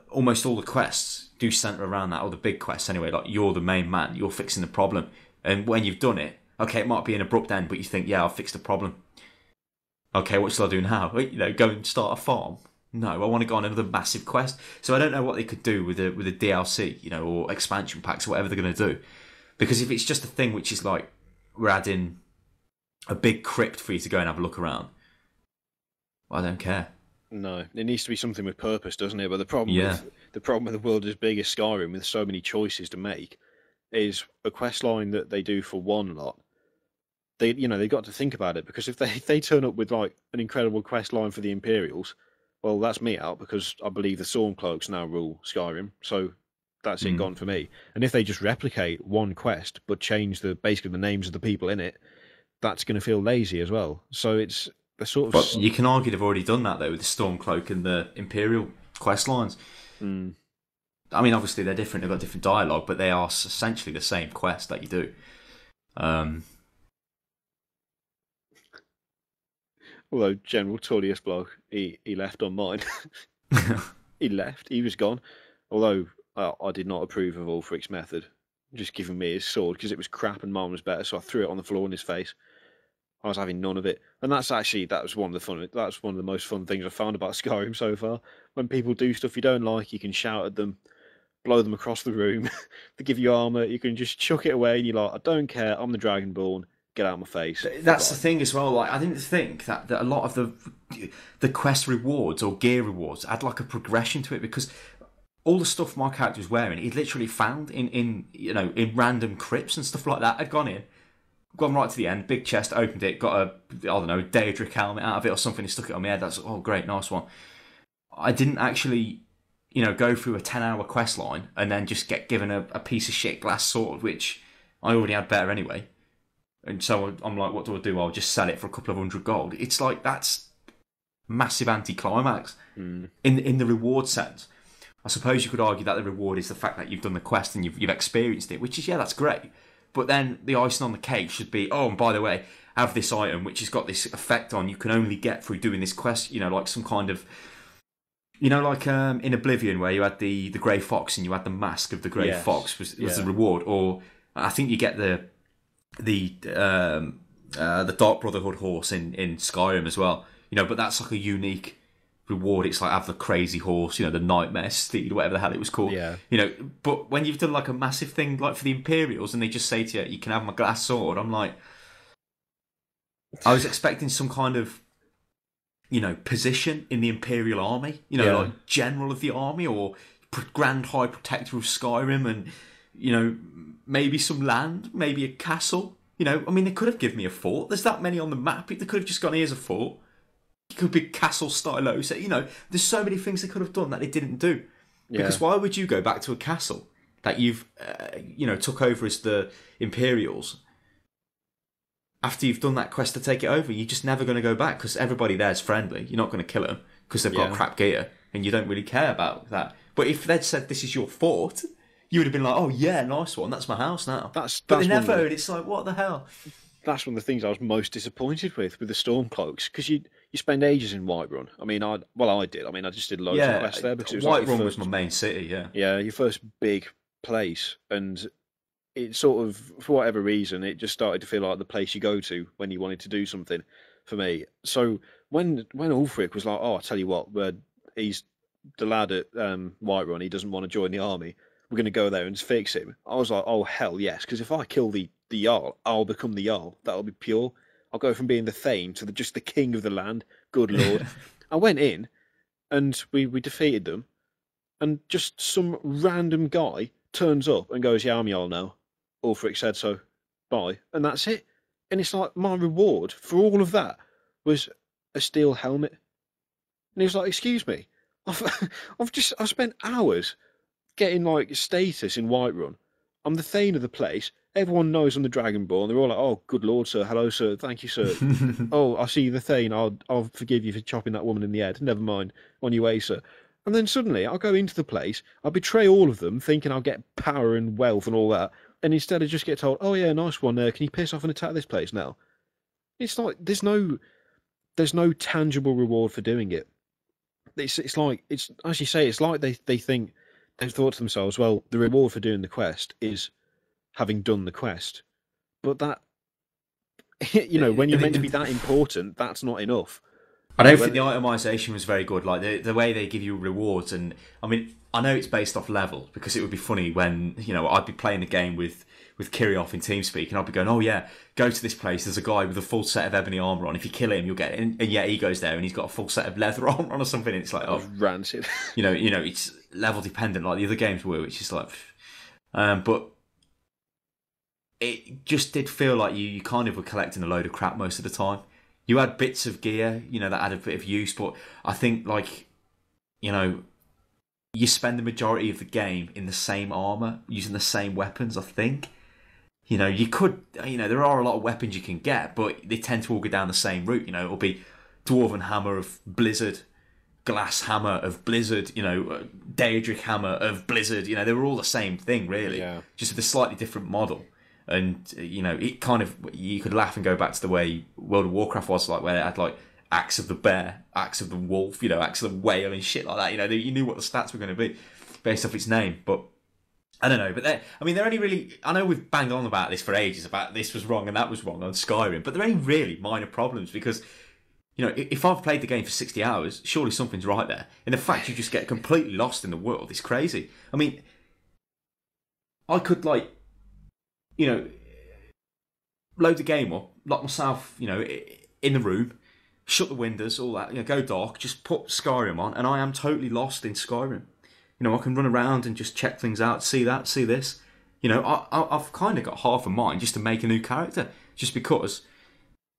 almost all the quests do centre around that, or the big quests anyway. Like, you're the main man, you're fixing the problem. And when you've done it, okay, it might be an abrupt end, but you think, yeah, I'll fix the problem. Okay, what shall I do now? You know, go and start a farm? No, I want to go on another massive quest. So I don't know what they could do with a DLC, you know, or expansion packs or whatever they're going to do. Because if it's just a thing which is like, we're adding a big crypt for you to go and have a look around, well, I don't care. No, it needs to be something with purpose, doesn't it? But the problem with the world as big as Skyrim, with so many choices to make, is a quest line that they do for one lot. They've got to think about it, because if they turn up with like an incredible quest line for the Imperials, well, that's me out, because I believe the Stormcloaks now rule Skyrim, so that's it gone for me. And if they just replicate one quest but change basically the names of the people in it, that's going to feel lazy as well. So it's a sort of. But you can argue they've already done that though with the Stormcloak and the Imperial quest lines. I mean, obviously they're different; they've got different dialogue, but they are essentially the same quest that you do. Although General Tullius bloke, he left on mine. He left. He was gone. Although I did not approve of Ulfric's method, just giving me his sword, because it was crap and mine was better. So I threw it on the floor in his face. I was having none of it, and that was one of the most fun things I found about Skyrim so far. When people do stuff you don't like, you can shout at them, blow them across the room. They give you armor, you can just chuck it away, and you're like, I don't care. I'm the Dragonborn. Get out of my face. That's the thing as well. Like, I didn't think that a lot of the quest rewards or gear rewards had like a progression to it, because all the stuff my character was wearing, he'd literally found in random crypts and stuff like that. I'd gone right to the end, big chest, opened it, got a Daedric helmet out of it or something, and stuck it on my head. That's great, nice one. I didn't actually, go through a 10-hour quest line and then just get given a piece of shit glass sword, which I already had better anyway. And so I'm like, what do I do? I'll just sell it for a couple of $100 gold. It's like, that's massive anticlimax in the reward sense. I suppose you could argue that the reward is the fact that you've done the quest and you've experienced it, which is, yeah, that's great. But then the icing on the cake should be, oh, and by the way, have this item which has got this effect on you can only get through doing this quest. Like some kind of, like in Oblivion where you had the grey fox and you had the mask of the grey fox was the reward. Or I think you get the Dark Brotherhood horse in Skyrim as well. But that's like a unique reward. It's like, have the crazy horse, the nightmare steed, whatever the hell it was called. Yeah. But when you've done like a massive thing like for the Imperials and they just say to you, you can have my glass sword, I'm like, I was expecting some kind of position in the Imperial army, like general of the army or Grand High Protector of Skyrim, and maybe some land, maybe a castle. I mean, they could have given me a fort. There's that many on the map. They could have just gone, here's a fort. It could be Castle Stylosa. There's so many things they could have done that they didn't do. Because why would you go back to a castle that you've, took over as the Imperials after you've done that quest to take it over? You're just never going to go back because everybody there's friendly. You're not going to kill them because they've got crap gear and you don't really care about that. But if they'd said this is your fort, you would have been like, oh yeah, nice one, that's my house now. But they never, and it's like, what the hell? That's one of the things I was most disappointed with the Stormcloaks, because you spend ages in Whiterun. I mean, I did. I mean, I just did loads of quests there because it was Whiterun was my main city. Yeah, your first big place, and it sort of, for whatever reason, it just started to feel like the place you go to when you wanted to do something. For me, so when Ulfric was like, oh, I tell you what, he's the lad at Whiterun, he doesn't want to join the army. We're going to go there and fix him. I was like, oh hell yes, because if I kill the Jarl, I'll become the Jarl. That'll be pure. I'll go from being the Thane to just the king of the land. Good lord. I went in, and we defeated them, and just some random guy turns up and goes, yeah, I'm Jarl now. Ulfric said so. Bye. And that's it. And it's like, my reward for all of that was a steel helmet. And he was like, excuse me, I've spent hours getting like status in Whiterun. I'm the Thane of the place. Everyone knows I'm the Dragonborn. They're all like, oh, good lord, sir. Hello, sir. Thank you, sir. Oh, I see you, the Thane. I'll forgive you for chopping that woman in the head. Never mind. On your way, sir. And then suddenly I'll go into the place, I'll betray all of them, thinking I'll get power and wealth and all that, and instead I just get told, "Oh yeah, nice one. Can you piss off and attack this place now?" It's like there's no tangible reward for doing it. It's like it's as you say, it's like they think they've thought to themselves, well, the reward for doing the quest is having done the quest, but that when you're meant to be that important, that's not enough. I don't think the itemization was very good. Like the way they give you rewards, and I mean, I know it's based off level because it would be funny when I'd be playing the game with Kirioth in TeamSpeak, and I'd be going, "Oh yeah, go to this place. There's a guy with a full set of ebony armor on. If you kill him, you'll get it." And yeah, he goes there and he's got a full set of leather armor on or something. And it's like, oh, rancid. It's level dependent like the other games were, which is like, but it just did feel like you kind of were collecting a load of crap most of the time. You had bits of gear, that had a bit of use, but I think, you spend the majority of the game in the same armour, using the same weapons, I think. You could, there are a lot of weapons you can get, but they tend to all go down the same route. It'll be Dwarven Hammer of Blizzard, Glass Hammer of Blizzard, Daedric Hammer of Blizzard. They were all the same thing, really, just with a slightly different model. And, it kind of, you could laugh and go back to the way World of Warcraft was, like, where it had, like, Axe of the Bear, Axe of the Wolf, Axe of the Whale and shit like that. You knew what the stats were going to be based off its name. But, I don't know. But, they're only really, I know we've banged on about this for ages, about this was wrong and that was wrong on Skyrim, but they're only really minor problems because, if I've played the game for 60 hours, surely something's right there. And the fact you just get completely lost in the world is crazy. I mean, I could, load the game up, lock myself, in the room, shut the windows, all that, go dark, just put Skyrim on, and I am totally lost in Skyrim. I can run around and just check things out, see that, see this. I've kind of got half a mind just to make a new character, just because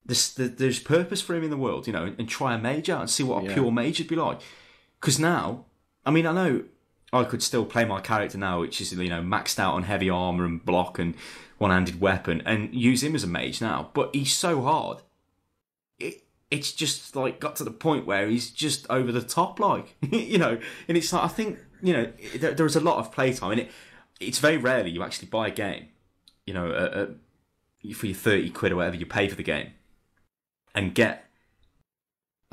there's purpose for him in the world, and try a mage out and see what a pure mage would be like. Because now, I mean, I know I could still play my character now, which is, maxed out on heavy armour and block and one-handed weapon, and use him as a mage now, but he's so hard. It's just, got to the point where he's just over the top, and it's like, I think, there's a lot of playtime, and it's very rarely you actually buy a game, for your 30 quid or whatever you pay for the game, and get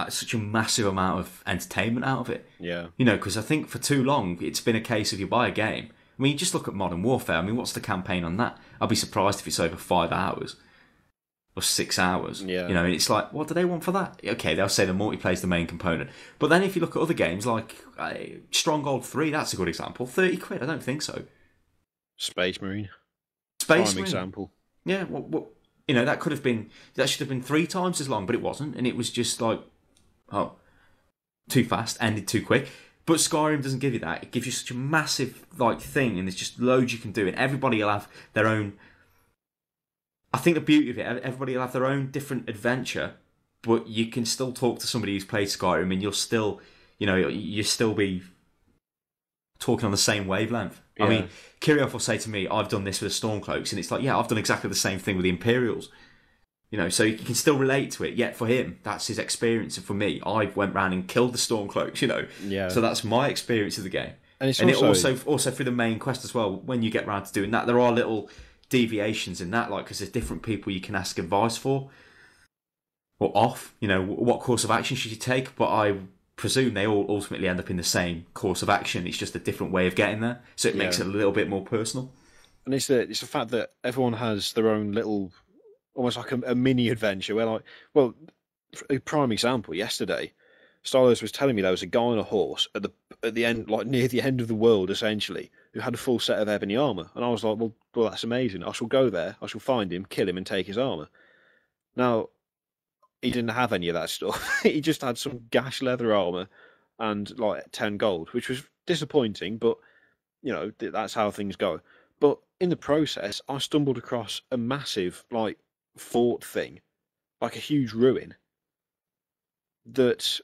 such a massive amount of entertainment out of it. Yeah. Because I think for too long, it's been a case of you buy a game. I mean, you just look at Modern Warfare. I mean, what's the campaign on that? I'll be surprised if it's over 5 hours or 6 hours. Yeah. And it's like, what do they want for that? Okay, they'll say the multiplayer is the main component. But then if you look at other games like Stronghold 3, that's a good example. 30 quid, I don't think so. Space Marine. Space Prime Marine. example. Yeah, well, that should have been 3 times as long, but it wasn't. And it was just like, too fast, ended too quick. But Skyrim doesn't give you that. It gives you such a massive thing, and there's just loads you can do, and everybody will have their own. I think the beauty of it, everybody will have their own different adventure, but you can still talk to somebody who's played Skyrim, and you'll still, you still be talking on the same wavelength. Yeah. I mean, Kirioth will say to me, "I've done this with the Stormcloaks," and it's like, yeah, I've done exactly the same thing with the Imperials. So you can still relate to it. Yet for him, that's his experience. And for me, I went round and killed the Stormcloaks. Yeah. So that's my experience of the game. And it's it also through the main quest as well. When you get round to doing that, there are little deviations in that, because there's different people you can ask advice for or off. What course of action should you take? But I presume they all ultimately end up in the same course of action. It's just a different way of getting there. So it makes it a little bit more personal. And it's the fact that everyone has their own little, almost like a mini adventure where, a prime example, yesterday, Stylosa was telling me there was a guy on a horse at the end, near the end of the world, essentially, who had a full set of ebony armour. And I was like, well, that's amazing. I shall go there, I shall find him, kill him, and take his armour. Now, he didn't have any of that stuff. He just had some gash leather armour and, 10 gold, which was disappointing, but, that's how things go. But in the process, I stumbled across a massive, fort thing, a huge ruin that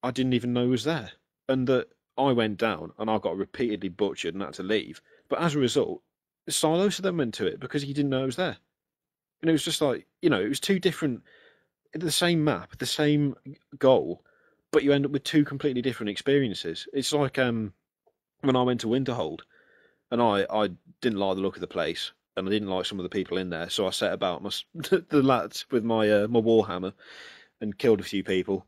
I didn't even know was there, and that I went down and I got repeatedly butchered and had to leave. But as a result, Stylosa then went to it because he didn't know it was there, and it was just it was two different, the same map, the same goal, but you end up with two completely different experiences. It's like when I went to Winterhold, and I didn't like the look of the place, and I didn't like some of the people in there, so I set about the lads with my warhammer and killed a few people.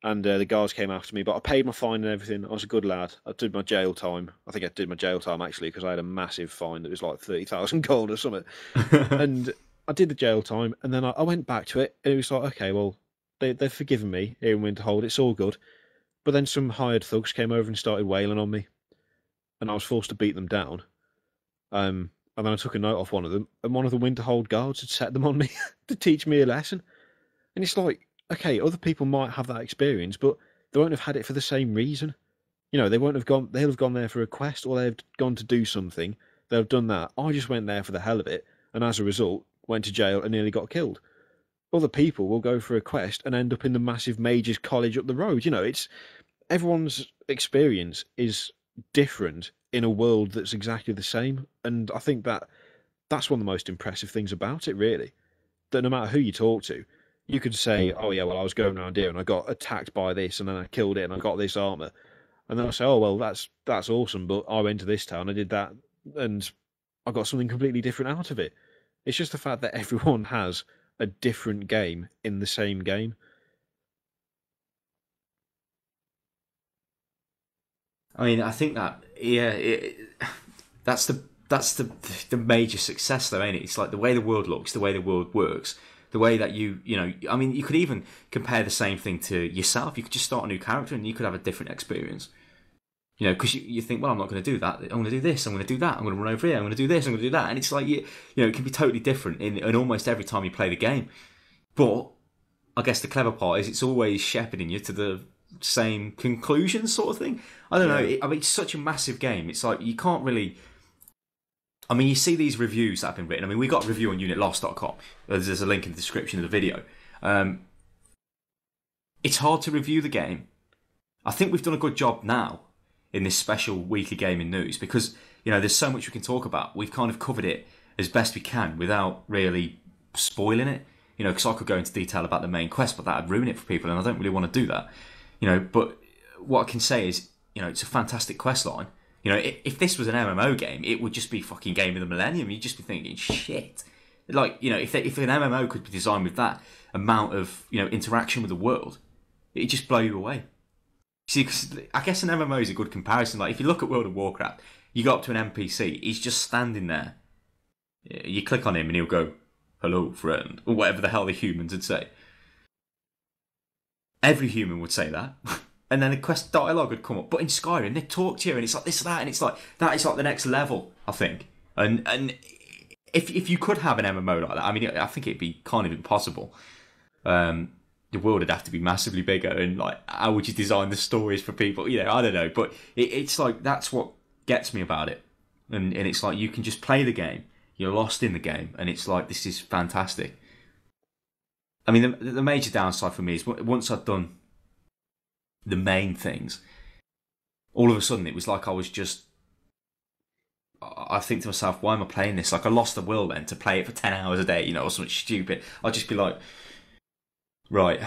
And the guards came after me, but I paid my fine and everything. I was a good lad. I did my jail time. I think I did my jail time actually because I had a massive fine that was like 30,000 gold or something. And I did the jail time, and then I went back to it, and it was like, okay, well, they've forgiven me here in Winterhold. It's all good. But then some hired thugs came over and started wailing on me, and I was forced to beat them down. And then I took a note off one of them, and one of the Winterhold guards had set them on me to teach me a lesson. And it's like, okay, other people might have that experience, but they won't have had it for the same reason. You know, they won't have gone. They'll have gone there for a quest, or they've gone to do something. They'll have done that. I just went there for the hell of it, and as a result, went to jail and nearly got killed. Other people will go for a quest and end up in the massive mages college up the road. You know, it's everyone's experience is different in a world that's exactly the same, and I think that's one of the most impressive things about it, really. That no matter who you talk to, you could say, "Oh yeah, well I was going around here and I got attacked by this, and then I killed it and I got this armor," and then I say, "Oh well, that's awesome," but I went to this town, I did that, and I got something completely different out of it. It's just the fact that everyone has a different game in the same game. I mean, I think that that's the major success, though, ain't it? It's like the way the world looks, the way the world works, the way that you know. I mean, you could even compare the same thing to yourself. You could just start a new character, and you could have a different experience. You know, because you think, well, I'm not going to do that. I'm going to do this. I'm going to do that. I'm going to run over here. I'm going to do this. I'm going to do that. And it's like you know, it can be totally different in almost every time you play the game. But I guess the clever part is it's always shepherding you to the same conclusion, sort of thing. I don't know. I mean, it's such a massive game. It's like you can't really. I mean, you see these reviews that have been written. I mean, we got a review on unitlost.com. There's a link in the description of the video. It's hard to review the game. I think we've done a good job now in this special weekly gaming news because, you know, there's so much we can talk about. We've kind of covered it as best we can without really spoiling it. You know, because I could go into detail about the main quest, but that would ruin it for people, and I don't really want to do that. You know, but what I can say is, you know, it's a fantastic quest line. You know, if this was an MMO game, it would just be fucking Game of the Millennium. You'd just be thinking, shit. Like, you know, if an MMO could be designed with that amount of, you know, interaction with the world, it'd just blow you away. See, cause I guess an MMO is a good comparison. Like, if you look at World of Warcraft, you go up to an NPC, he's just standing there. You click on him and he'll go, "Hello, friend," or whatever the hell the humans would say. Every human would say that. And then the quest dialogue would come up. But in Skyrim, they talk to you, and it's like this, that, and it's like that is like the next level, I think. And if you could have an MMO like that, I mean, I think it'd be kind of impossible. The world would have to be massively bigger, and like, how would you design the stories for people? You know, I don't know, but it's like that's what gets me about it, and it's like you can just play the game, you're lost in the game, and it's like this is fantastic. I mean, the major downside for me is once I'd done the main things, all of a sudden it was like I think to myself, why am I playing this? Like I lost the will then to play it for 10 hours a day, you know, or something stupid. I'd just be like, right,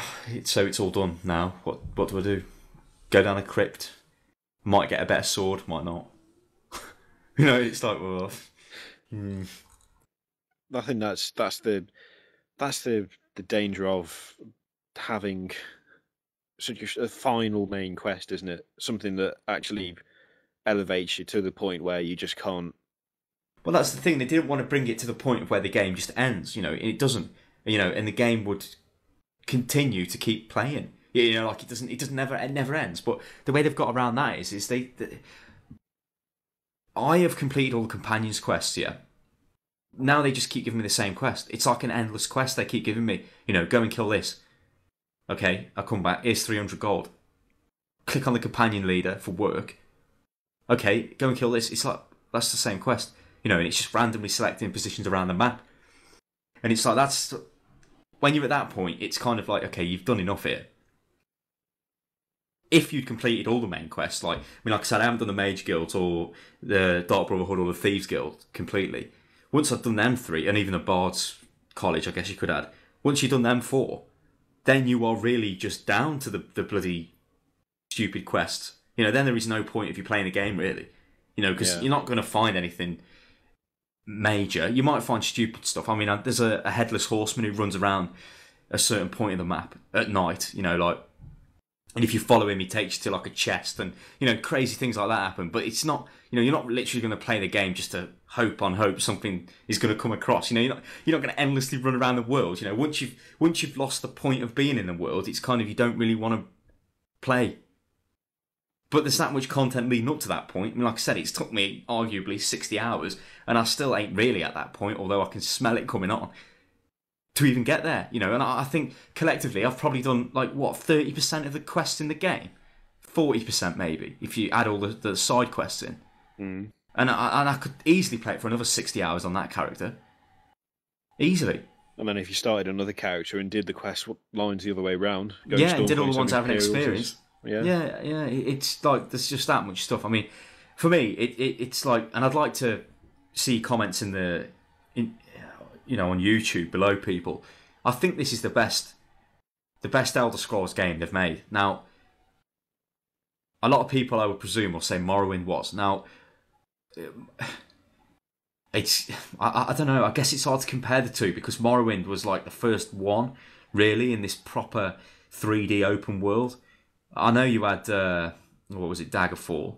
so it's all done now. What do I do? Go down a crypt? Might get a better sword, might not. You know, it's like, well, I think that's the danger of having such a final main quest, isn't it? Something that actually elevates you to the point where you just can't. Well, that's the thing. They didn't want to bring it to the point where the game just ends. You know, it doesn't. You know, and the game would continue to keep playing. You know, like it never ends. But the way they've got around that is I have completed all the companions quests here. Now they just keep giving me the same quest. It's like an endless quest they keep giving me. You know, go and kill this. Okay, I come back. Here's 300 gold. Click on the companion leader for work. Okay, go and kill this. It's like that's the same quest. You know, and it's just randomly selecting positions around the map. And it's like that's when you're at that point. It's kind of like, okay, you've done enough here. If you'd completed all the main quests, like like I said, I haven't done the Mage Guild or the Dark Brotherhood or the Thieves Guild completely. Once I've done them 3, and even the Bard's College, I guess you could add. Once you've done them 4, then you are really just down to the bloody stupid quests, then there is no point if you're playing a game, really. Because you're not going to find anything major. You might find stupid stuff. I mean, there's a headless horseman who runs around a certain point of the map at night, and if you follow him, he takes you to like a chest, and crazy things like that happen. But it's not, you're not literally going to play the game just to hope something is going to come across. You're not going to endlessly run around the world. Once you've lost the point of being in the world, it's kind of, you don't really want to play. But there's that much content leading up to that point. I mean, like I said, it's took me arguably 60 hours, and I still ain't really at that point, although I can smell it coming on, to even get there. And I think collectively I've probably done 30% of the quests in the game, 40% maybe, if you add all the side quests in. And I could easily play it for another 60 hours on that character, easily. And then if you started another character and did the quest lines the other way round, and did all the ones I haven't experienced. Yeah, it's like there's just that much stuff. I mean, for me, it's like, and I'd like to see comments on YouTube below people. I think this is the best Elder Scrolls game they've made. Now, a lot of people, I would presume, will say Morrowind was. Now, I don't know. I guess it's hard to compare the two, because Morrowind was like the first one, really, in this proper 3D open world. I know you had, what was it, Daggerfall?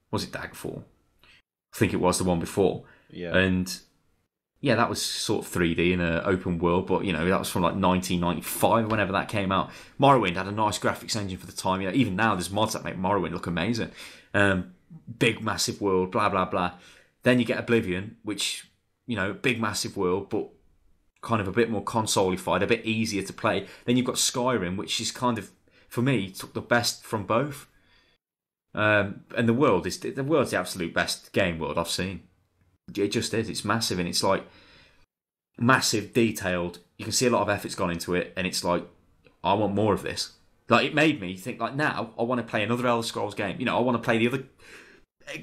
Was it Daggerfall? I think it was the one before. Yeah. And yeah, that was sort of 3D in an open world, but that was from like 1995, whenever that came out. Morrowind had a nice graphics engine for the time. Even now, there's mods that make Morrowind look amazing. Big, massive world, blah, blah, blah. Then you get Oblivion, which, big, massive world, but kind of a bit more console-ified, a bit easier to play. Then you've got Skyrim, which is kind of, for me, took the best from both. And the world's the absolute best game world I've seen. It just is. It's massive, and it's like massive, detailed. You can see a lot of effort's gone into it, and it's like, I want more of this. Like, it made me think, like, now I want to play another Elder Scrolls game. I want to play the other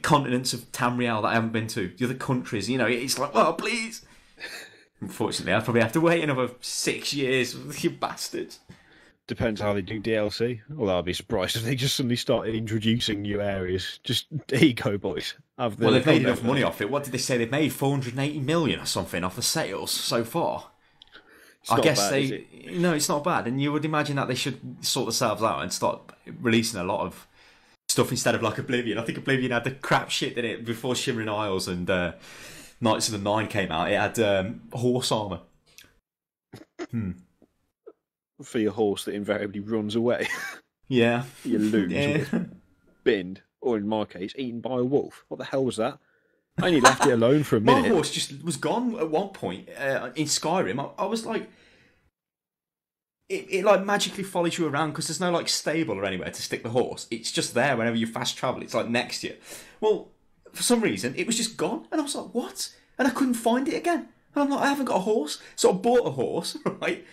continents of Tamriel that I haven't been to, the other countries. It's like, well, please. Unfortunately, I'll probably have to wait another 6 years. You bastards. Depends how they do DLC. Although I'd be surprised if they just suddenly started introducing new areas. Just, there you go, boys. They've made enough money off it. What did they say? They've made 480 million or something off the sales so far. I guess no, it's not bad. And you would imagine that they should sort themselves out and start releasing a lot of stuff instead of like Oblivion. I think Oblivion had the crap shit in it before Shimmering Isles and Knights of the Nine came out. It had horse armour. For your horse that invariably runs away. Yeah. You lose. Yeah. Binned, or in my case, eaten by a wolf. What the hell was that? I only left it alone for a minute. My horse just was gone at one point in Skyrim. I was like, it like magically follows you around because there's no like stable or anywhere to stick the horse. It's just there whenever you fast travel. It's like next to you. Well, for some reason, it was just gone, and I was like, what? And I couldn't find it again. And I'm like, I haven't got a horse, so I bought a horse, right?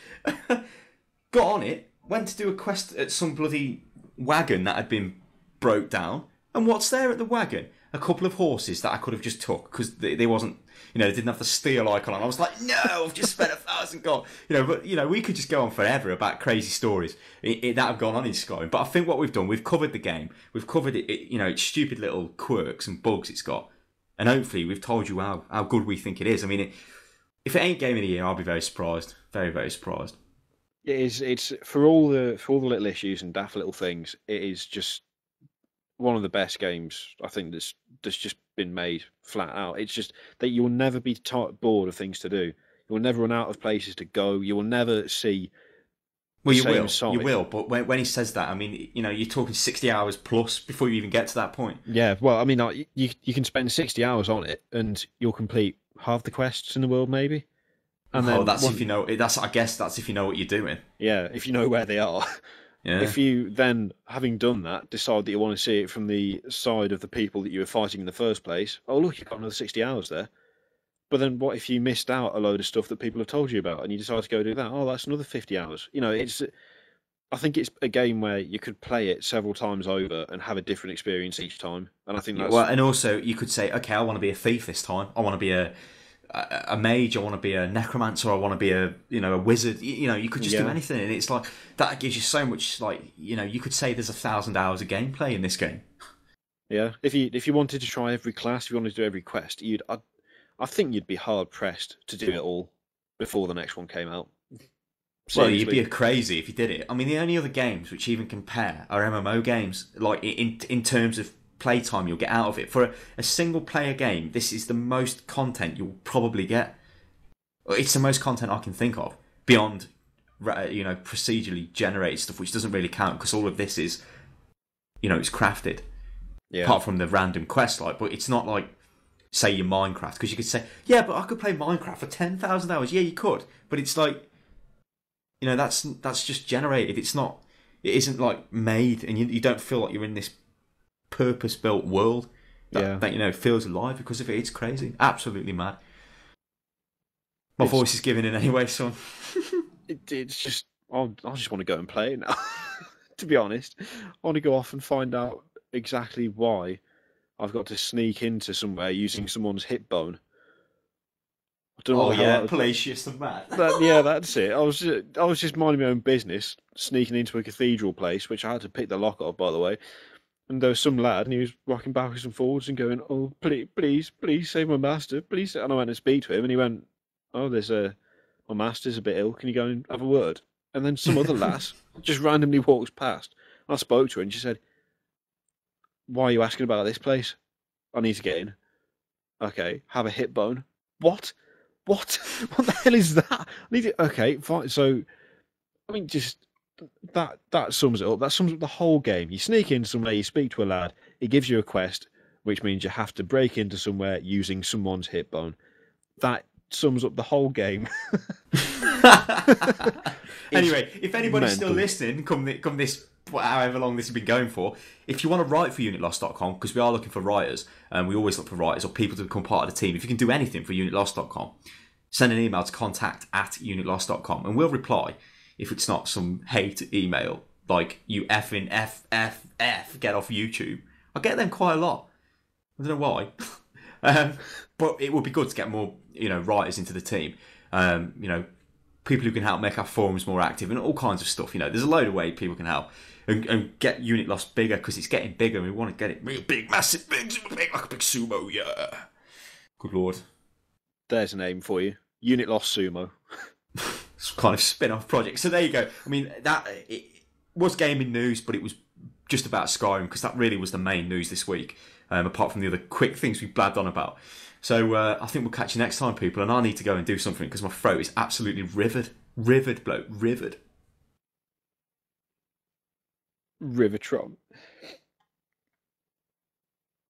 Got on it, went to do a quest at some bloody wagon that had been broke down, and what's there at the wagon? A couple of horses that I could have just took because they wasn't, they didn't have the steel icon on. I was like, no, I've just spent 1,000 gold. But we could just go on forever about crazy stories that have gone on in Skyrim. But I think what we've done, we've covered the game, we've covered it, its stupid little quirks and bugs it's got, and hopefully we've told you how good we think it is. I mean, if it ain't Game of the Year, I'll be very surprised, very, very surprised. It is. It's for all the little issues and daft little things. It is just one of the best games I think that's just been made flat out. It's just that you'll never be bored of things to do. You'll never run out of places to go. You will never see. Well, you will. But when he says that, I mean, you're talking 60 hours plus before you even get to that point. Yeah. Well, I mean, like, you can spend 60 hours on it and you'll complete half the quests in the world, maybe. And then if you know. I guess that's if you know what you're doing. Yeah, if you know where they are. Yeah. If you then, having done that, decide that you want to see it from the side of the people that you were fighting in the first place. Oh, look, you've got another 60 hours there. But then, what if you missed out a load of stuff that people have told you about, and you decide to go do that? Oh, that's another 50 hours. I think it's a game where you could play it several times over and have a different experience each time. And I think that's and also you could say, okay, I want to be a thief this time. I want to be a a mage, I want to be a necromancer, I want to be a a wizard. You could just do anything, and it's like that gives you so much. Like you could say there's 1,000 hours of gameplay in this game. Yeah, if you wanted to try every class, if you wanted to do every quest, I think you'd be hard pressed to do it all before the next one came out. Well, you'd be crazy if you did it. I mean, the only other games which even compare are MMO games. Like in terms of playtime you'll get out of it. For a single player game, this is the most content you'll probably get. It's the most content I can think of beyond procedurally generated stuff, which doesn't really count because all of this is it's crafted. Yeah. Apart from the random quest, but it's not like say your Minecraft, because you could say, yeah, but I could play Minecraft for 10,000 hours. Yeah, you could, but it's like that's just generated. It isn't like made, and you don't feel like you're in this purpose-built world that feels alive because of it. It's crazy, absolutely mad. My voice is giving in anyway, son. It's just I just want to go and play it now. To be honest, I want to go off and find out exactly why I've got to sneak into somewhere using someone's hip bone. I don't know Palacious and mad. That's it. I was just minding my own business, sneaking into a cathedral place, which I had to pick the lock up, by the way. And there was some lad, and he was rocking backwards and forwards and going, "Oh, please, save my master, please." And I went to speak to him, and he went, "Oh, my master's a bit ill. Can you go and have a word?" And then some other lass just randomly walks past. I spoke to her, and she said, "Why are you asking about this place? I need to get in." Okay, have a hip bone. What? What the hell is that? Okay, fine. So, I mean, just that sums it up. That sums up the whole game. You sneak in somewhere, you speak to a lad, he gives you a quest, which means you have to break into somewhere using someone's hip bone. That sums up the whole game. Anyway, if anybody's still listening, come this, however long this has been going for, if you want to write for unitlost.com, because we are looking for writers, and we always look for writers or people to become part of the team. If you can do anything for unitlost.com, send an email to contact@unitlost.com, and we'll reply. If it's not some hate email like "you effing f get off YouTube," I get them quite a lot. I don't know why, but it would be good to get more writers into the team. People who can help make our forums more active and all kinds of stuff. There's a load of ways people can help and get Unit Lost bigger, because it's getting bigger and we want to get it real big, massive, big, super big, like a big sumo, yeah. Good lord. There's a name for you. Unit Lost Sumo. Some kind of spin-off project. So there you go. I mean, it was gaming news, but it was just about Skyrim, because that really was the main news this week, apart from the other quick things we blabbed on about. So I think we'll catch you next time, people, and I need to go and do something because my throat is absolutely rivered. Rivered, bloke. Rivered. Rivertron.